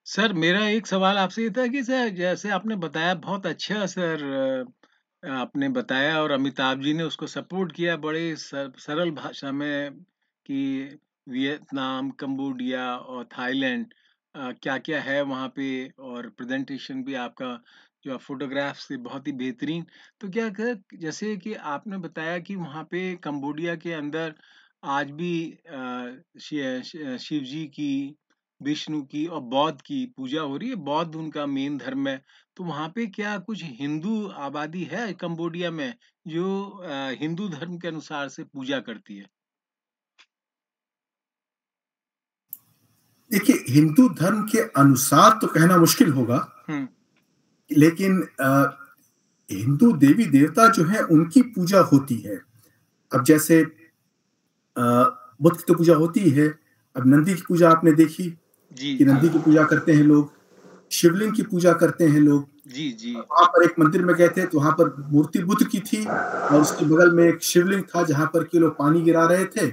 सर मेरा एक सवाल आपसे ये था कि सर जैसे आपने बताया बहुत अच्छा सर, आपने बताया और अमिताभ जी ने उसको सपोर्ट किया बड़े सरल भाषा में कि वियतनाम, कंबोडिया और थाईलैंड क्या-क्या है वहाँ पे, और प्रेजेंटेशन भी आपका जो फोटोग्राफ से बहुत ही बेहतरीन। तो क्या जैसे कि आपने बताया कि वहाँ पे कंबोडिया के अंदर आज भी शिव जी की, विष्णु की और बौद्ध की पूजा हो रही है, बौद्ध उनका मेन धर्म है। तो वहाँ पे क्या कुछ हिंदू आबादी है कंबोडिया में जो हिंदू धर्म के अनुसार से पूजा करती है? देखिए, हिंदू धर्म के अनुसार तो कहना मुश्किल होगा, लेकिन हिंदू देवी देवता जो है उनकी पूजा होती है। अब जैसे बुद्ध की तो पूजा होती है, अब नंदी की पूजा आपने देखी जी कि नंदी की पूजा करते हैं लोग, शिवलिंग की पूजा करते हैं लोग। जी जी वहां पर एक मंदिर में गए थे तो वहां पर मूर्ति बुद्ध की थी और उसके बगल में एक शिवलिंग था जहां पर के लोग पानी गिरा रहे थे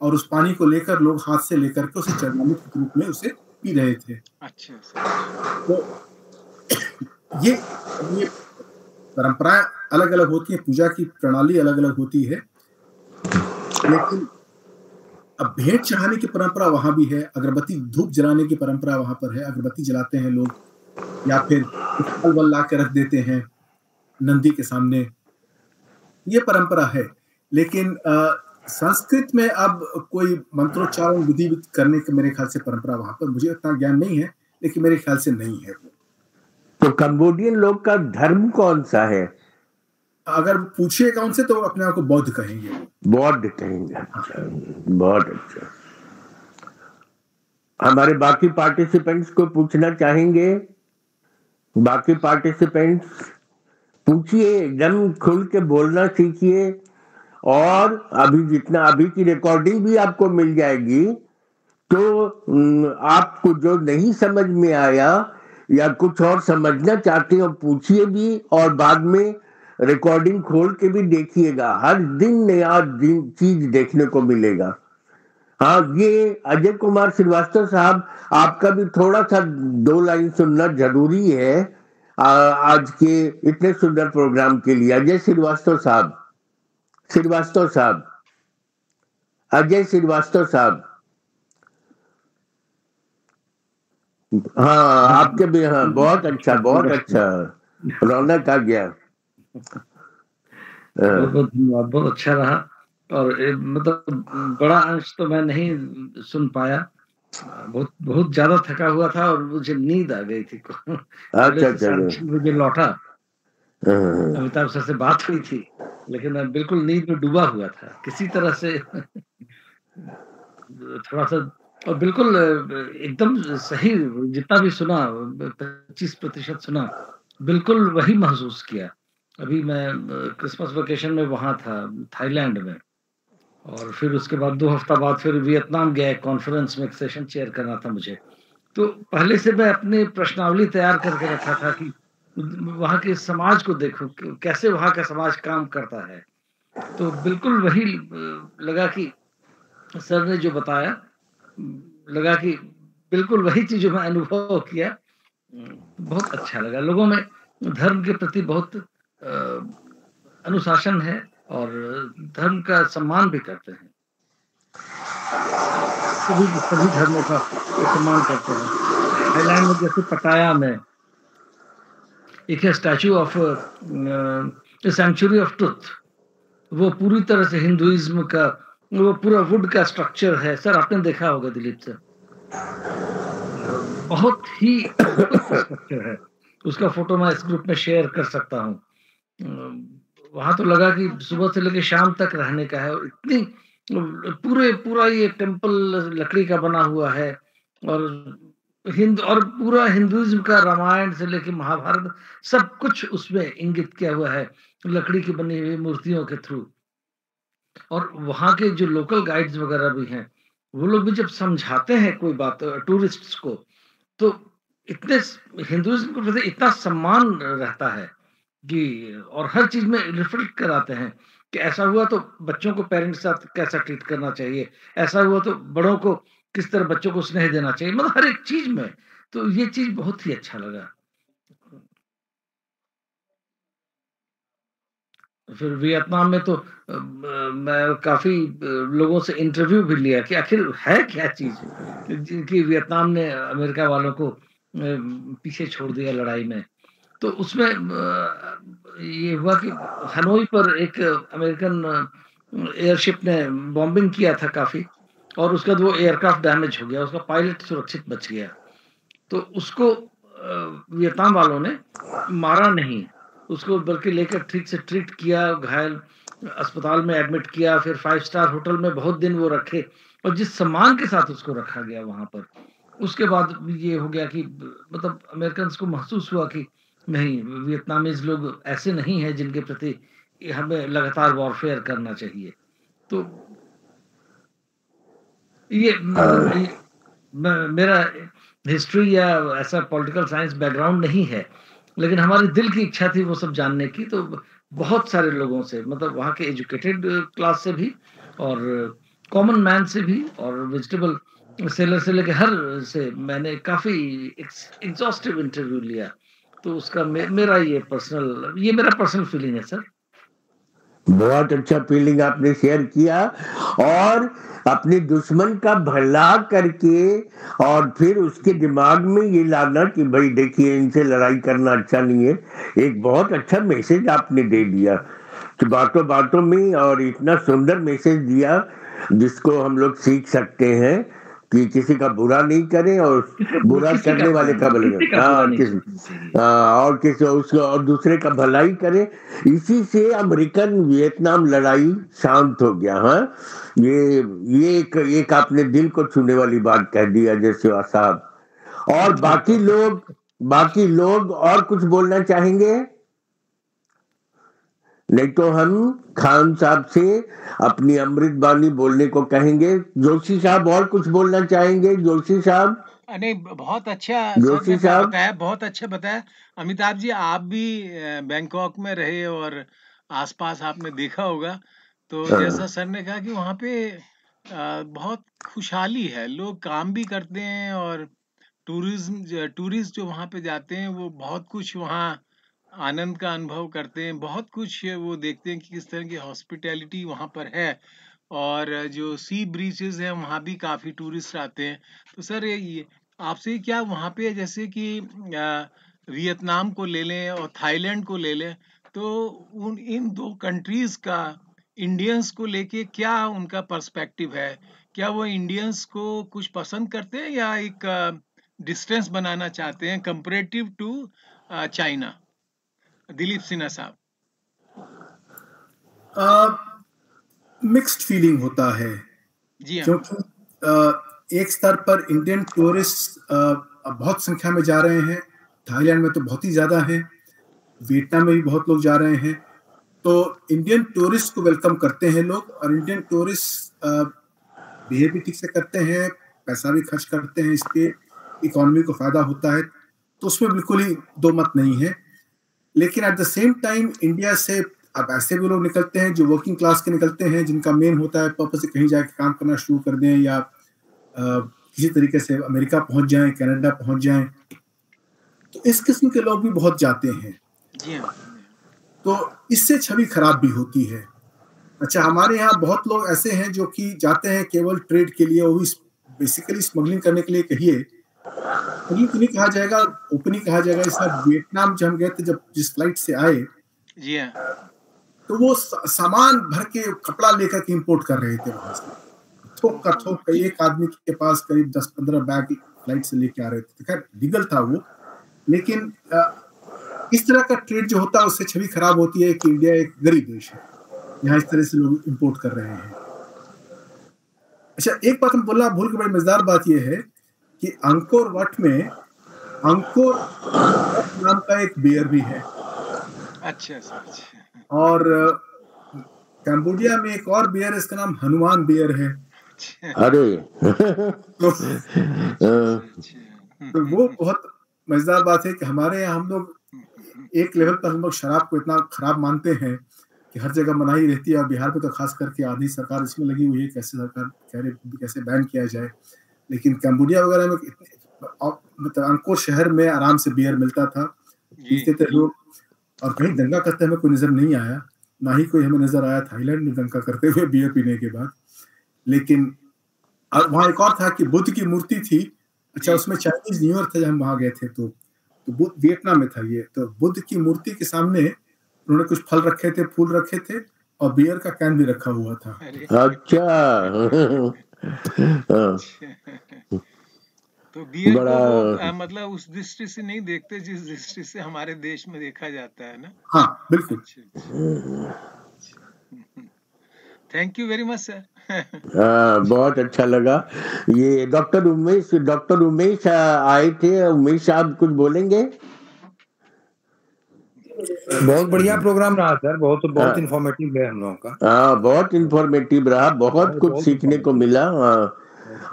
और उस पानी को लेकर लोग हाथ से लेकर के उसे चरणामृत के रूप में उसे पी रहे थे। अच्छा सर। तो ये परंपराएं अलग अलग होती हैं, पूजा की प्रणाली अलग अलग होती है, लेकिन अब भेंट चढ़ाने की परंपरा वहां भी है, अगरबत्ती धूप जलाने की परंपरा वहां पर है, अगरबत्ती जलाते हैं लोग या फिर कुछ फल वल ला के रख देते हैं नंदी के सामने, ये परंपरा है। लेकिन संस्कृत में अब कोई मंत्रोच्चारण विधि करने के मेरे ख्याल से परंपरा वहां पर, मुझे इतना ज्ञान नहीं है, लेकिन मेरे ख्याल से नहीं है। तो कंबोडियन लोग का धर्म कौन सा है? अगर पूछिएगा उनसे तो अपने आप को बौद्ध कहेंगे। बौद्ध कहेंगे। अच्छा, बहुत अच्छा। हमारे बाकी पार्टिसिपेंट्स को पूछना चाहेंगे? बाकी पार्टिसिपेंट्स पूछिए, एकदम खुल के बोलना सीखिए। और अभी जितना अभी की रिकॉर्डिंग भी आपको मिल जाएगी, तो आपको जो नहीं समझ में आया या कुछ और समझना चाहते हो पूछिए भी, और बाद में रिकॉर्डिंग खोल के भी देखिएगा। हर दिन नया चीज देखने को मिलेगा। हाँ, ये अजय कुमार श्रीवास्तव साहब, आपका भी थोड़ा सा 2 लाइन सुनना जरूरी है आज के इतने सुंदर प्रोग्राम के लिए। अजय श्रीवास्तव साहब, अजय श्रीवास्तव साहब, हाँ आपके भी। हाँ, बहुत अच्छा, बहुत अच्छा, रौनक आ गया। बहुत बहुत धन्यवाद, बहुत अच्छा रहा। और मतलब बड़ा अंश तो मैं नहीं सुन पाया, बहुत बहुत ज्यादा थका हुआ था और मुझे नींद आ गई थी। अच्छा, 6:30 बजे लौटा, अमिताभ सर से बात हुई थी, लेकिन मैं बिल्कुल नींद में डूबा हुआ था किसी तरह से। थोड़ा सा, और बिल्कुल एकदम सही, जितना भी सुना 25% सुना, बिल्कुल वही महसूस किया। अभी मैं क्रिसमस वेकेशन में वहां था थाईलैंड में, और फिर उसके बाद 2 हफ्ता बाद फिर वियतनाम गया, कॉन्फ्रेंस में एक सेशन चेयर करना था मुझे। तो पहले से मैं अपनी प्रश्नावली तैयार करके रखा था कि वहां के समाज को देखो, कैसे वहां का समाज काम करता है। तो बिल्कुल वही लगा कि सर ने जो बताया, लगा कि बिल्कुल वही चीज जो मैं अनुभव किया। बहुत अच्छा लगा। लोगों में धर्म के प्रति बहुत अनुशासन है और धर्म का सम्मान भी करते हैं। सभी धर्मों का सम्मान करते हैं। थाईलैंड में जैसे पटाया में एक है statue of century of truth, वो पूरी तरह से हिंदुइज्म का, वो पूरा वुड का स्ट्रक्चर है। सर आपने देखा होगा दिलीप सर, बहुत ही स्ट्रक्चर है। उसका फोटो मैं इस ग्रुप में शेयर कर सकता हूँ। वहां तो लगा कि सुबह से लेकर शाम तक रहने का है। इतनी पूरा ये टेम्पल लकड़ी का बना हुआ है, और पूरा हिंदुइज्म का रामायण से लेकर महाभारत सब कुछ उसमें इंगित किया हुआ है लकड़ी की बनी हुई मूर्तियों के थ्रू। और वहां के जो लोकल गाइड्स वगैरह भी हैं, वो लोग भी जब समझाते हैं कोई बात टूरिस्ट्स को, तो इतने हिंदुइज्म के प्रति इतना सम्मान रहता है कि, और हर चीज में रिफ्लेक्ट कराते हैं कि ऐसा हुआ तो बच्चों को पेरेंट्स के साथ कैसा ट्रीट करना चाहिए, ऐसा हुआ तो बड़ों को किस तरह बच्चों को स्नेह देना चाहिए। मतलब हर एक चीज में तो ये चीज बहुत ही अच्छा लगा। फिर वियतनाम में तो मैं काफी लोगों से इंटरव्यू भी लिया कि आखिर है क्या चीज कि वियतनाम ने अमेरिका वालों को पीछे छोड़ दिया लड़ाई में। तो उसमें ये हुआ कि हनोई पर एक अमेरिकन एयरशिप ने बॉम्बिंग किया था काफी, और उसके बाद वो एयरक्राफ्ट डैमेज हो गया, उसका पायलट सुरक्षित बच गया। तो उसको वियतनाम वालों ने मारा नहीं, उसको बल्कि लेकर ठीक से ट्रीट किया, घायल अस्पताल में एडमिट किया, फिर 5 स्टार होटल में बहुत दिन वो रखे, और जिस सम्मान के साथ उसको रखा गया वहां पर, उसके बाद ये हो गया कि मतलब अमेरिकन को महसूस हुआ कि नहीं, वियतनामीज लोग ऐसे नहीं हैं जिनके प्रति हमें लगातार वॉरफेयर करना चाहिए। तो ये मेरा हिस्ट्री या ऐसा पॉलिटिकल साइंस बैकग्राउंड नहीं है, लेकिन हमारे दिल की इच्छा थी वो सब जानने की। तो बहुत सारे लोगों से, मतलब वहाँ के एजुकेटेड क्लास से भी, और कॉमन मैन से भी, और वेजिटेबल सेलर से लेके हर से मैंने काफी एग्जॉस्टिव इंटरव्यू लिया। तो उसका मेरा ये मेरा पर्सनल फीलिंग है सर। बहुत अच्छा फीलिंग आपने शेयर किया, और अपने दुश्मन का भला करके और फिर उसके दिमाग में ये लाना कि भाई देखिए इनसे लड़ाई करना अच्छा नहीं है, एक बहुत अच्छा मैसेज आपने दे दिया कि बातों बातों में, और इतना सुंदर मैसेज दिया जिसको हम लोग सीख सकते हैं कि किसी का बुरा नहीं करें और बुरा करने वाले का भला, और किसी उसको और दूसरे का भलाई करें। इसी से अमेरिकन वियतनाम लड़ाई शांत हो गया। हाँ, ये एक आपने दिल को छूने वाली बात कह दिया जैसे साहब। और बाकी लोग और कुछ बोलना चाहेंगे? नहीं तो हम खान साहब से अपनी अमृत बानी बोलने को कहेंगे। जोशी साहब और कुछ बोलना चाहेंगे? जोशी साहब। नहीं, बहुत अच्छा जोशी सर ने साहब बताया, बहुत अच्छा बताया। अमिताभ जी, आप भी बैंकॉक में रहे और आसपास आपने देखा होगा, तो जैसा सर ने कहा कि वहाँ पे बहुत खुशहाली है, लोग काम भी करते हैं, और टूरिस्ट जो वहाँ पे जाते हैं वो बहुत कुछ वहाँ आनंद का अनुभव करते हैं, बहुत कुछ वो देखते हैं कि किस तरह की हॉस्पिटैलिटी वहाँ पर है, और जो सी ब्रीचेस हैं वहाँ भी काफ़ी टूरिस्ट आते हैं। तो सर ये आपसे क्या वहाँ पे जैसे कि वियतनाम को ले लें और थाईलैंड को ले लें, तो इन दो कंट्रीज का इंडियंस को लेके क्या उनका पर्सपेक्टिव है? क्या वो इंडियंस को कुछ पसंद करते हैं या एक डिस्टेंस बनाना चाहते हैं comparative to China? Dilip Sinha sahab. Mixed feeling होता है जी हाँ। क्योंकि एक स्तर पर इंडियन टूरिस्ट बहुत संख्या में जा रहे हैं, थाईलैंड में तो बहुत ही ज्यादा है, वियतनाम में भी बहुत लोग जा रहे हैं। तो इंडियन टूरिस्ट को वेलकम करते हैं लोग, और इंडियन टूरिस्ट बिहेव भी ठीक से करते हैं, पैसा भी खर्च करते हैं, इसके इकोनॉमी को फायदा होता है, तो उसमें बिल्कुल ही दो मत नहीं है। लेकिन at the same time India से अब ऐसे भी लोग निकलते हैं जो वर्किंग क्लास के निकलते हैं, जिनका मेन होता है पर्पस से कहीं जाके काम करना शुरू कर दें, या किसी तरीके से अमेरिका पहुंच जाएं, कनाडा पहुंच जाएं। तो इस किस्म के लोग भी बहुत जाते हैं, तो इससे छवि खराब भी होती है। अच्छा, हमारे यहाँ बहुत लोग ऐसे हैं जो कि जाते हैं केवल ट्रेड के लिए, वो भी बेसिकली स्मगलिंग करने के लिए कहिए, नहीं कहा जाएगा, ओपनिंग कहा जाएगा। इस बार वियतनाम जब हम गए थे, जब जिस फ्लाइट से आए, जी हाँ, तो वो सामान भर के कपड़ा लेकर के इंपोर्ट कर रहे थे वहां से, थोक का थोक। एक आदमी के पास करीब 10-15 बैग फ्लाइट से लेके आ रहे थे। खैर लीगल था वो, लेकिन इस तरह का ट्रेड जो होता है उससे छवि खराब होती है कि इंडिया एक गरीब देश है, यहाँ इस तरह से लोग इंपोर्ट कर रहे हैं। अच्छा, एक बात हम बोलना भूल के, बड़ी मजेदार बात यह है कि अंकोर वट में अंकोर नाम का एक बियर भी है। अच्छा। और कंबोडिया में एक और बियर है, इसका नाम हनुमान बियर है। अरे तो वो बहुत मजेदार बात है कि हमारे यहाँ हम लोग एक लेवल पर हम लोग शराब को इतना खराब मानते हैं कि हर जगह मनाही रहती है, और बिहार में तो खास करके आधी सरकार इसमें लगी हुई है कैसे सरकार कैसे बैन किया जाए। लेकिन कंबोडिया वगैरह में मतलब अंकुर शहर में आराम से बियर मिलता था, पीते थे लोग, और कहीं दंगा करते हमें कोई नजर नहीं आया, ना ही कोई हमें नजर आया थाईलैंड में दंगा करते हुए बियर पीने के बाद। लेकिन वहां एक और था कि बुद्ध की मूर्ति थी, अच्छा उसमें चाइनीज न्यू ईयर था जब हम वहां गए थे, तो बुद्ध वियतनाम में था ये, तो बुद्ध की मूर्ति के सामने उन्होंने कुछ फल रखे थे, फूल रखे थे, और बियर का कैन भी रखा हुआ था। अच्छा तो बियर को बड़ा वो मतलब उस दृष्टि से नहीं देखते जिस दृष्टि से हमारे देश में देखा जाता है ना। हाँ बिल्कुल। Thank you very much sir. बहुत अच्छा लगा। ये डॉक्टर उमेश आए थे। उमेश साहब कुछ बोलेंगे? बहुत बढ़िया प्रोग्राम रहा सर, बहुत इंफॉर्मेटिव है हम लोगों का। हाँ, बहुत इंफॉर्मेटिव रहा, बहुत कुछ सीखने को मिला।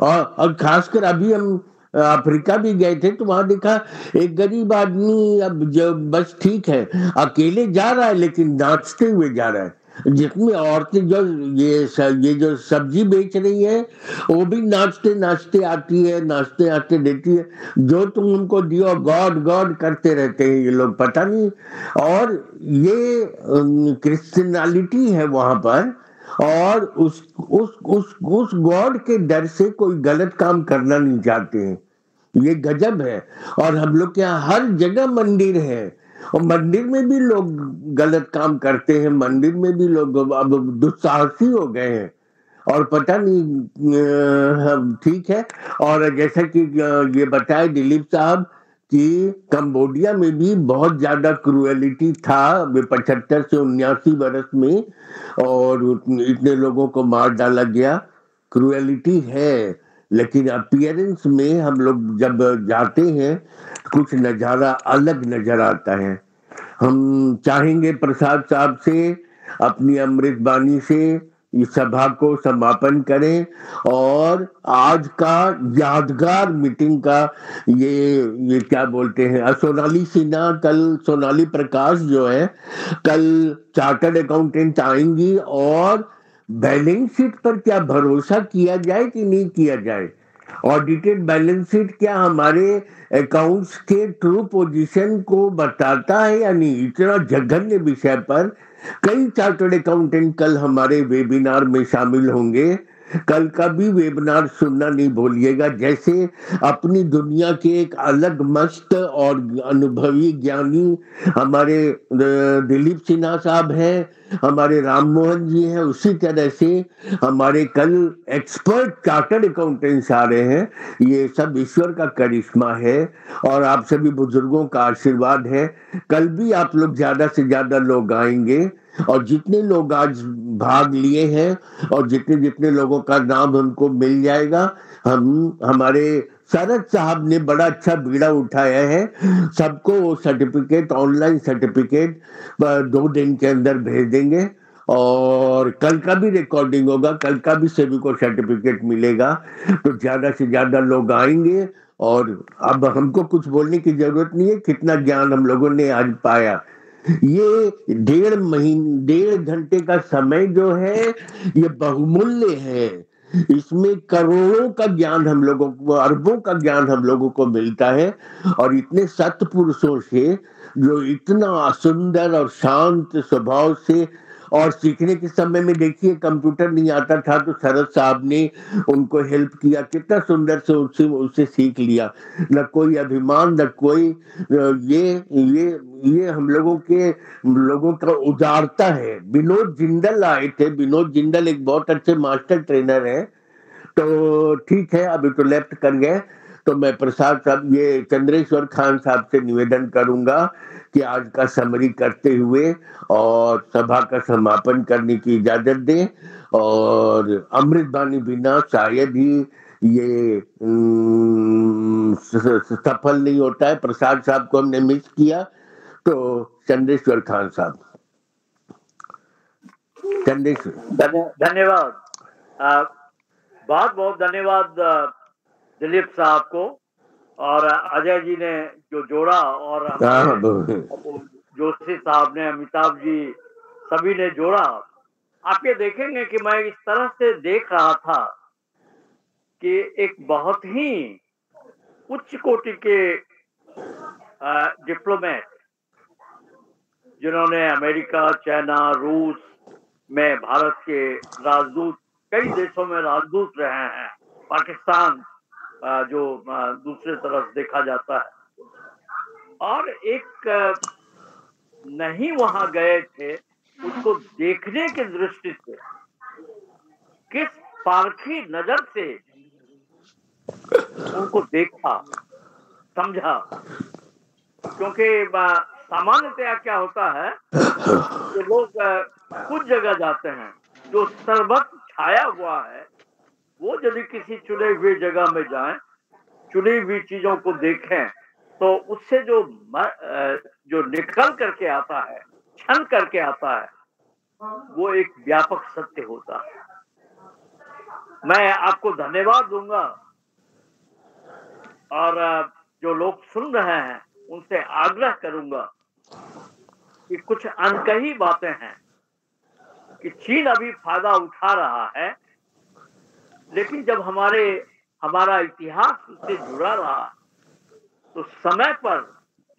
और खासकर अभी हम अफ्रीका भी गए थे, तो वहां देखा एक गरीब आदमी, अब जो बस ठीक है अकेले जा रहा है लेकिन नाचते हुए जा रहा है। जितनी औरतें जो ये जो सब्जी बेच रही है वो भी नाचते नाचते आती है, नाचते आते देती है, जो तुम उनको दियो गॉड गॉड करते रहते हैं ये लोग, पता नहीं। और ये क्रिश्चियनिटी है वहां पर, और उस गॉड के डर से कोई गलत काम करना नहीं चाहते हैं। ये गजब है। और हम लोग के यहाँ हर जगह मंदिर है, और मंदिर में भी लोग गलत काम करते हैं, मंदिर में भी लोग अब दुस्साहसी हो गए हैं, और पता नहीं ठीक है। और जैसा कि ये बताए दिलीप साहब कि कंबोडिया में भी बहुत ज्यादा क्रूएलिटी था 75 से 79 वर्ष में, और इतने लोगों को मार डाला गया। क्रूएलिटी है, लेकिन अपीयरेंस में हम लोग जब जाते हैं कुछ नज़ारा अलग नजर आता है। हम चाहेंगे प्रसाद साहब से अपनी अमृत बानी से इस सभा को समापन करें, और आज का यादगार मीटिंग का ये क्या बोलते हैं, सोनाली सिन्हा, कल सोनाली प्रकाश जो है, कल चार्टर्ड अकाउंटेंट आएंगी, और बैलेंस शीट पर क्या भरोसा किया जाए कि नहीं किया जाए। ऑडिटेड बैलेंस शीट क्या हमारे अकाउंट्स के ट्रू पोजीशन को बताता है या नहीं, इतना जघन्य विषय पर कई चार्टर्ड अकाउंटेंट कल हमारे वेबिनार में शामिल होंगे। कल का भी वेबिनार सुनना नहीं भूलिएगा। जैसे अपनी दुनिया के एक अलग मस्त और अनुभवी ज्ञानी हमारे दिलीप सिन्हा साहब हैं, हमारे राम मोहन जी हैं, उसी तरह से हमारे कल एक्सपर्ट चार्टर्ड अकाउंटेंट्स आ रहे हैं। ये सब ईश्वर का करिश्मा है, और आप सभी बुजुर्गों का आशीर्वाद है। कल भी आप लोग ज्यादा से ज्यादा लोग आएंगे, और जितने लोग आज भाग लिए हैं और जितने जितने लोगों का नाम हमको मिल जाएगा, हमारे शरद साहब ने बड़ा अच्छा बीड़ा उठाया है, सबको वो सर्टिफिकेट, ऑनलाइन सर्टिफिकेट 2 दिन के अंदर भेज देंगे, और कल का भी रिकॉर्डिंग होगा, कल का भी सभी को सर्टिफिकेट मिलेगा। तो ज्यादा से ज्यादा लोग आएंगे, और अब हमको कुछ बोलने की जरूरत नहीं है, कितना ज्ञान हम लोगों ने आज पाया। ये 1.5 घंटे का समय जो है ये बहुमूल्य है। इसमें करोड़ों का ज्ञान हम लोगों को, अरबों का ज्ञान हम लोगों को मिलता है, और इतने सत्पुरुषों से जो इतना सुंदर और शांत स्वभाव से। और सीखने के समय में देखिए कंप्यूटर नहीं आता था तो शरद साहब ने उनको हेल्प किया, कितना सुंदर से उससे सीख लिया। न कोई अभिमान, न कोई ये हम लोगों का उदारता है। विनोद जिंदल आए थे, विनोद जिंदल एक बहुत अच्छे मास्टर ट्रेनर है। तो ठीक है, अभी तो लेफ्ट कर गए, तो मैं प्रसाद साहब, ये चंद्रेश्वर खान साहब से निवेदन करूंगा कि आज का समरी करते हुए और सभा का समापन करने की इजाजत दें। और अमृत बानी बिना शायद ही ये सफल नहीं होता है। प्रसाद साहब को हमने मिस किया, तो चंद्रेश्वर खान साहब। धन्यवाद, बहुत बहुत धन्यवाद दिलीप साहब को, और अजय जी ने जो जोड़ा, और जोशी साहब ने, अमिताभ जी, सभी ने जोड़ा। आप ये देखेंगे कि मैं इस तरह से देख रहा था कि एक बहुत ही उच्च कोटि के डिप्लोमेट जिन्होंने अमेरिका, चाइना, रूस में भारत के राजदूत, कई देशों में राजदूत रहे हैं, पाकिस्तान जो दूसरे तरफ देखा जाता है, और एक नहीं वहां गए थे, उसको देखने की दृष्टि से किस पारखी नजर से उनको देखा, समझा। क्योंकि सामान्यतया क्या होता है कि लोग कुछ जगह जाते हैं, जो सर्वत्र छाया हुआ है, वो यदि किसी चुने हुए जगह में जाएं, चुनी हुई चीजों को देखें, तो उससे जो निकल करके आता है, छन करके आता है, वो एक व्यापक सत्य होता है। मैं आपको धन्यवाद दूंगा, और जो लोग सुन रहे हैं उनसे आग्रह करूंगा कि कुछ अनकही बातें हैं कि चीन अभी फायदा उठा रहा है, लेकिन जब हमारा इतिहास उससे जुड़ा रहा, तो समय पर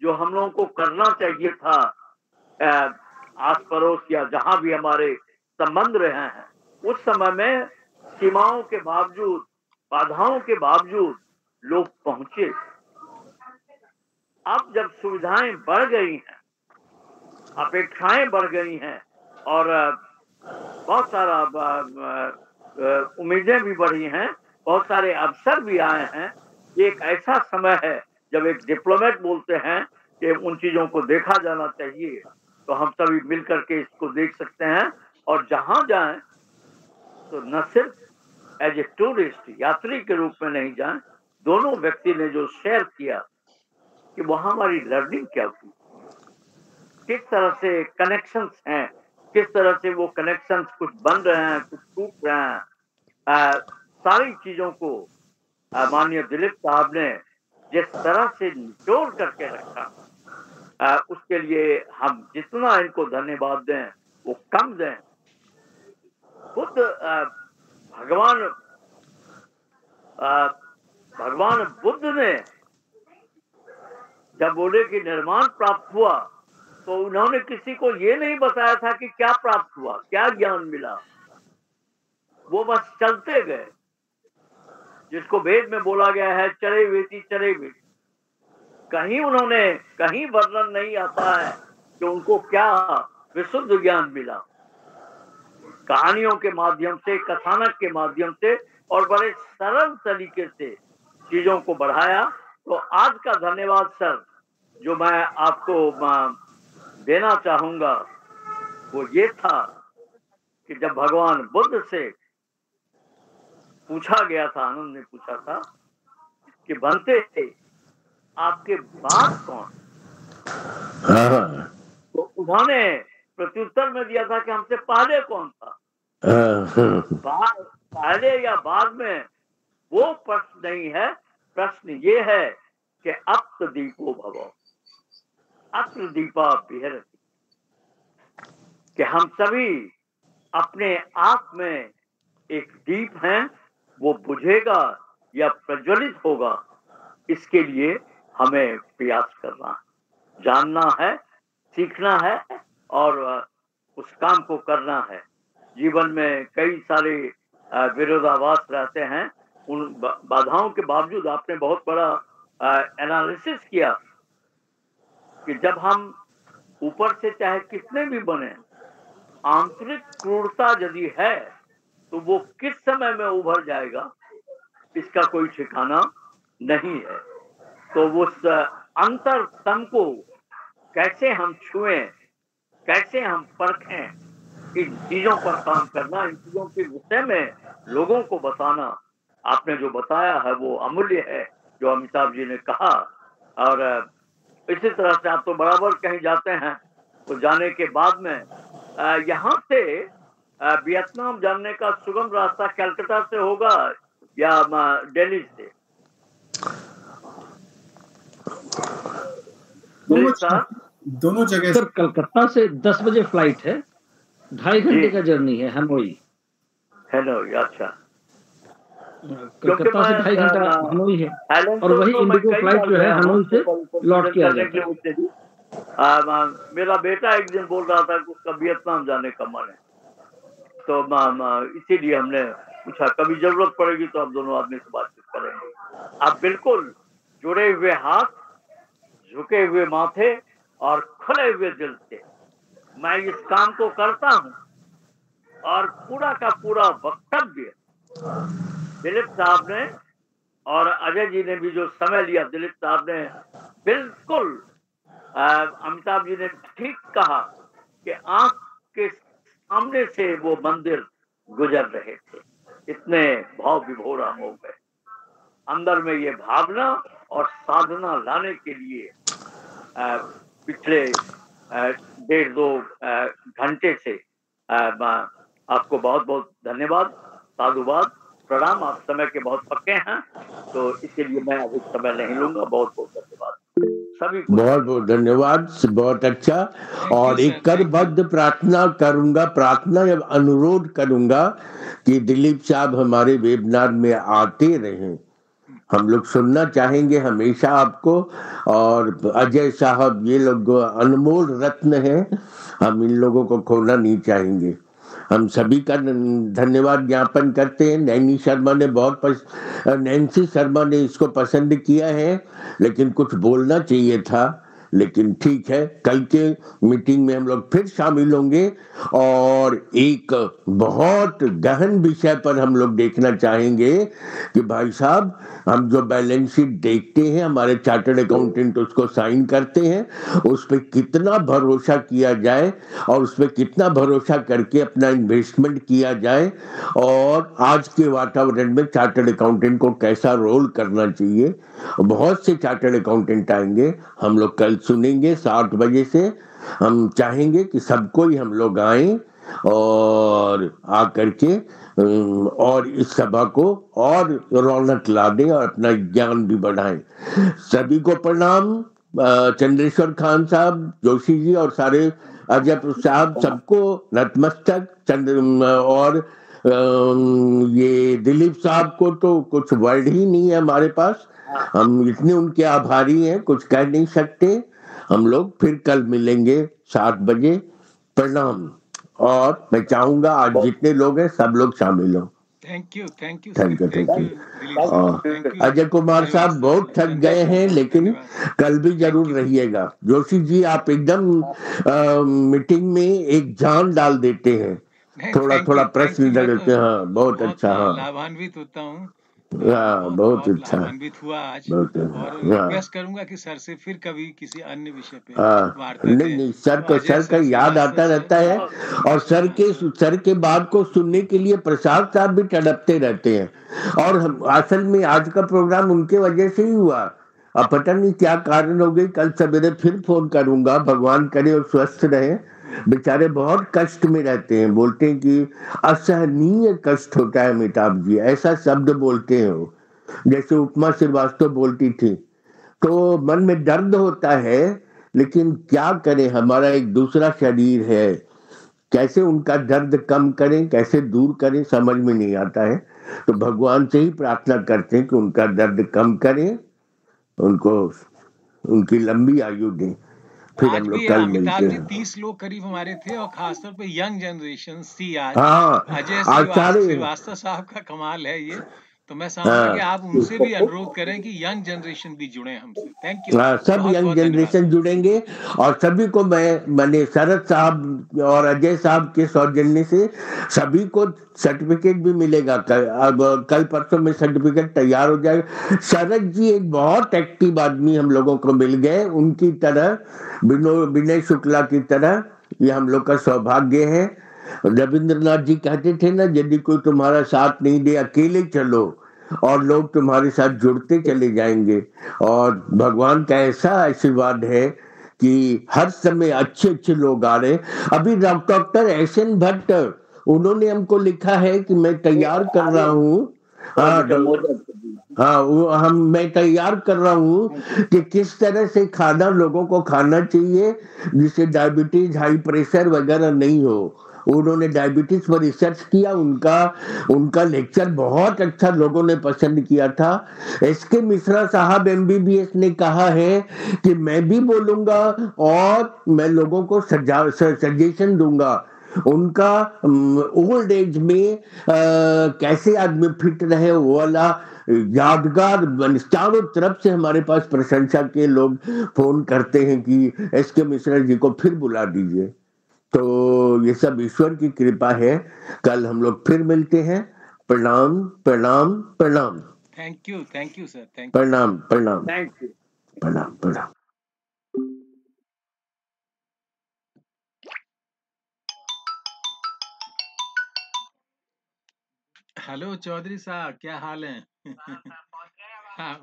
जो हम लोगों को करना चाहिए था, आस पड़ोस या जहां भी हमारे संबंध रहे हैं, उस समय में सीमाओं के बावजूद, बाधाओं के बावजूद लोग पहुंचे। अब जब सुविधाएं बढ़ गई हैं, अपेक्षाएं बढ़ गई हैं, और बहुत सारा उम्मीदें भी बढ़ी हैं, बहुत सारे अवसर भी आए हैं, एक ऐसा समय है जब एक डिप्लोमेट बोलते हैं कि उन चीजों को देखा जाना चाहिए, तो हम सभी मिलकर के इसको देख सकते हैं। और जहां जाएं तो न सिर्फ एज ए टूरिस्ट, यात्री के रूप में नहीं जाएं। दोनों व्यक्ति ने जो शेयर किया कि वहां हमारी लर्निंग क्या हुई, किस तरह से कनेक्शंस हैं, किस तरह से वो कनेक्शंस कुछ बन रहे हैं, कुछ टूट रहे हैं, सारी चीजों को माननीय दिलीप साहब ने जिस तरह से निचोड़ करके रखा, उसके लिए हम जितना इनको धन्यवाद दें वो कम दें। खुद भगवान बुद्ध ने जब बोले कि निर्माण प्राप्त हुआ, तो उन्होंने किसी को ये नहीं बताया था कि क्या प्राप्त हुआ, क्या ज्ञान मिला, वो बस चलते गए, जिसको वेद में बोला गया है चरे वेती चरे वेती। कहीं वर्णन नहीं आता है कि उनको क्या विशुद्ध ज्ञान मिला। कहानियों के माध्यम से, कथानक के माध्यम से और बड़े सरल तरीके से चीजों को बढ़ाया। तो आज का धन्यवाद सर जो मैं आपको देना चाहूंगा वो ये था कि जब भगवान बुद्ध से पूछा गया था, आनंद ने पूछा था कि बनते आपके बाद कौन, तो उन्होंने प्रत्युत्तर में दिया था कि हमसे पहले कौन था। पहले या बाद में वो प्रश्न नहीं है, प्रश्न ये है कि अत्र दीपो भवो अत्र दीपा विहरति, कि हम सभी अपने आप में एक दीप हैं, वो बुझेगा या प्रज्वलित होगा, इसके लिए हमें प्रयास करना है, जानना है, सीखना है और उस काम को करना है। जीवन में कई सारे विरोधाभास रहते हैं, उन बाधाओं के बावजूद आपने बहुत बड़ा एनालिसिस किया कि जब हम ऊपर से चाहे कितने भी बने, आंतरिक क्रूरता यदि है तो वो किस समय में उभर जाएगा इसका कोई ठिकाना नहीं है। तो उस अंतर तम को कैसे हम छुएं, कैसे हम परखें, इन चीजों पर काम करना, इन चीजों के विषय में लोगों को बताना, आपने जो बताया है वो अमूल्य है, जो अमिताभ जी ने कहा। और इसी तरह से आप तो बराबर कहीं जाते हैं तो जाने के बाद में यहाँ से वियतनाम जाने का सुगम रास्ता कलकत्ता से होगा या दिल्ली से? दोनों जगह सर कलकत्ता से 10 बजे फ्लाइट है, 2.5 घंटे का जर्नी है हनोई। हनोई, अच्छा। कलकत्ता से 2.5 घंटा हनोई है, और वही इंडिगो फ्लाइट जो है हनोई से लौट के आ जाता है। मेरा बेटा एक दिन बोल रहा था कि उसका वियतनाम जाने का मन है, तो इसीलिए हमने पूछा कभी जरूरत पड़ेगी तो आप दोनों आदमी से बातचीत करेंगे। आप बिल्कुल जुड़े हुए हाथ, झुके हुए माथे और खुले हुए दिल से मैं इस काम को करता हूँ, और पूरा का पूरा वक्तव्य दिलीप साहब ने और अजय जी ने भी जो समय लिया, दिलीप साहब ने बिल्कुल, अमिताभ जी ने ठीक कहा कि आंख के सामने से वो मंदिर गुजर रहे थे, इतने भाव विभोरा हो गए। अंदर में ये भावना और साधना लाने के लिए पिछले 1.5-2 घंटे से आपको बहुत बहुत धन्यवाद, साधुवाद, प्रणाम। आप समय के बहुत पक्के हैं, तो इसीलिए मैं अधिक समय नहीं लूंगा। बहुत बहुत धन्यवाद सभी को। बहुत बहुत धन्यवाद, बहुत अच्छा। और एक करबद्ध प्रार्थना करूंगा, प्रार्थना या अनुरोध करूंगा कि दिलीप साहब हमारे वेबिनार में आते रहें। हम लोग सुनना चाहेंगे हमेशा आपको, और अजय साहब ये लोग अनमोल रत्न हैं, हम इन लोगों को खोना नहीं चाहेंगे। हम सभी का धन्यवाद ज्ञापन करते हैं। नैनी शर्मा ने नैन्सी शर्मा ने इसको पसंद किया है, लेकिन कुछ बोलना चाहिए था, लेकिन ठीक है, कल के मीटिंग में हम लोग फिर शामिल होंगे और एक बहुत गहन विषय पर हम लोग देखना चाहेंगे कि भाई साहब, हम जो बैलेंस शीट देखते हैं, हमारे चार्टर्ड अकाउंटेंट उसको साइन करते हैं, उस पर कितना भरोसा किया जाए और उस पर कितना भरोसा करके अपना इन्वेस्टमेंट किया जाए, और आज के वातावरण में चार्टर्ड अकाउंटेंट को कैसा रोल करना चाहिए। बहुत से चार्टर्ड अकाउंटेंट आएंगे, हम लोग कल सुनेंगे 7 बजे से। हम चाहेंगे कि सबको ही हम लोग आएं और आकर के और इस सभा को और रौनक ला दें और अपना ज्ञान भी बढ़ाएं। सभी को प्रणाम। चंद्रेश्वर खान साहब, जोशी जी और सारे अजय साहब, सबको नतमस्तक। और ये दिलीप साहब को तो कुछ वर्ड ही नहीं है हमारे पास, हम इतने उनके आभारी हैं, कुछ कह नहीं सकते। हम लोग फिर कल मिलेंगे 7 बजे। प्रणाम। और मैं चाहूंगा आज जितने लोग हैं सब लोग शामिल हो। थैंक यू अजय कुमार साहब बहुत थक गए हैं, लेकिन कल भी जरूर रहिएगा। जोशी जी, आप एकदम मीटिंग में एक जान डाल देते हैं, थोड़ा प्रश्न करते हैं। हाँ, बहुत अच्छा। हाँ, लाभान्वित होता हूँ। बहुत अच्छा, लाभान्वित हुआ आज, और रिक्वेस्ट करूंगा कि सर से फिर कभी किसी अन्य विषय पे वार्ता करें। नहीं, सर का याद आता रहता है, और सर के बात को सुनने के लिए प्रसाद साहब भी तड़पते रहते हैं, और हम असल में आज का प्रोग्राम उनके वजह से ही हुआ। अब पता नहीं क्या कारण हो गई, कल सवेरे फिर फोन करूंगा, भगवान करे और स्वस्थ रहे। बेचारे बहुत कष्ट में रहते हैं, बोलते हैं कि असहनीय कष्ट होता है अमिताभ जी, ऐसा शब्द बोलते हैं वो, जैसे उपमा श्रीवास्तव बोलती थी। तो मन में दर्द होता है, लेकिन क्या करें, हमारा एक दूसरा शरीर है, कैसे उनका दर्द कम करें, कैसे दूर करें, समझ में नहीं आता है। तो भगवान से ही प्रार्थना करते हैं कि उनका दर्द कम करें, उनको उनकी लंबी आयु दें। फिर हम लोग कल मिलते हैं। 30 लोग करीब हमारे थे, और खासतौर पे यंग जनरेशन थी आज। हाँ, अजय श्रीवास्तव साहब का कमाल है ये। तो मैं समझूंगा कि आप उनसे भी अनुरोध करें कि यंग जनरेशन भी जुड़े हमसे। Thank you. सब यंग जनरेशन जुड़ेंगे, और सभी को मैंने शरद साहब और अजय साहब के सौजन्य से सभी को सर्टिफिकेट भी मिलेगा। अब कल परसों में सर्टिफिकेट तैयार हो जाएगा। शरद जी एक बहुत एक्टिव आदमी हम लोगों को मिल गए, उनकी तरह, विनय शुक्ला की तरह। ये हम लोग का सौभाग्य है। रविंद्रनाथ जी कहते थे ना, यदि कोई तुम्हारा साथ नहीं दे, अकेले चलो और लोग तुम्हारे साथ जुड़ते चले जाएंगे। और भगवान का ऐसा आशीर्वाद है कि हर समय अच्छे अच्छे लोग आ रहे। अभी डॉक्टर एसएन भट्ट, उन्होंने हमको लिखा है कि मैं तैयार कर रहा हूँ। मैं तैयार कर रहा हूँ कि किस तरह से खाना लोगों को खाना चाहिए जिससे डायबिटीज, हाई प्रेशर वगैरह नहीं हो। उन्होंने डायबिटीज पर रिसर्च किया, उनका लेक्चर बहुत अच्छा लोगों ने पसंद किया था। एसके मिश्रा साहब एमबीबीएस ने कहा है कि मैं भी बोलूंगा और मैं लोगों को सजेशन दूंगा। उनका ओल्ड एज में कैसे आदमी फिट रहे वो वाला यादगार चारों तरफ से हमारे पास प्रशंसा के लोग फोन करते हैं कि एसके मिश्रा जी को फिर बुला दीजिए। तो ये सब ईश्वर की कृपा है। कल हम लोग फिर मिलते हैं। प्रणाम प्रणाम प्रणाम। Thank you sir, thank you. प्रणाम प्रणाम थैंक यू। प्रणाम प्रणाम। हेलो चौधरी साहब, क्या हाल है? हाँ,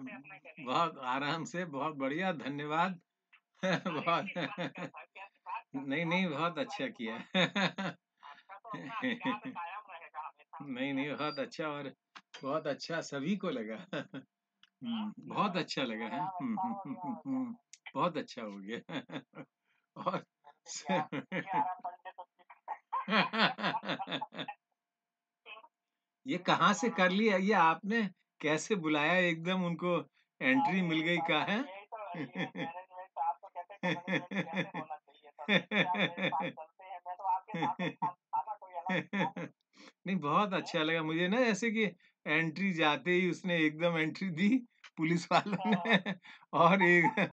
बहुत आराम से, बहुत बढ़िया, धन्यवाद। बहुत नहीं नहीं, बहुत अच्छा किया। नहीं नहीं, बहुत अच्छा, और बहुत अच्छा सभी को लगा। बहुत अच्छा लगा है। बहुत अच्छा हो गया। और ये कहाँ से कर लिया ये आपने? कैसे बुलाया एकदम उनको? एंट्री मिल गई का है? नहीं, बहुत अच्छा लगा मुझे ना, ऐसे कि एंट्री जाते ही उसने एकदम एंट्री दी पुलिस वालों ने, और एक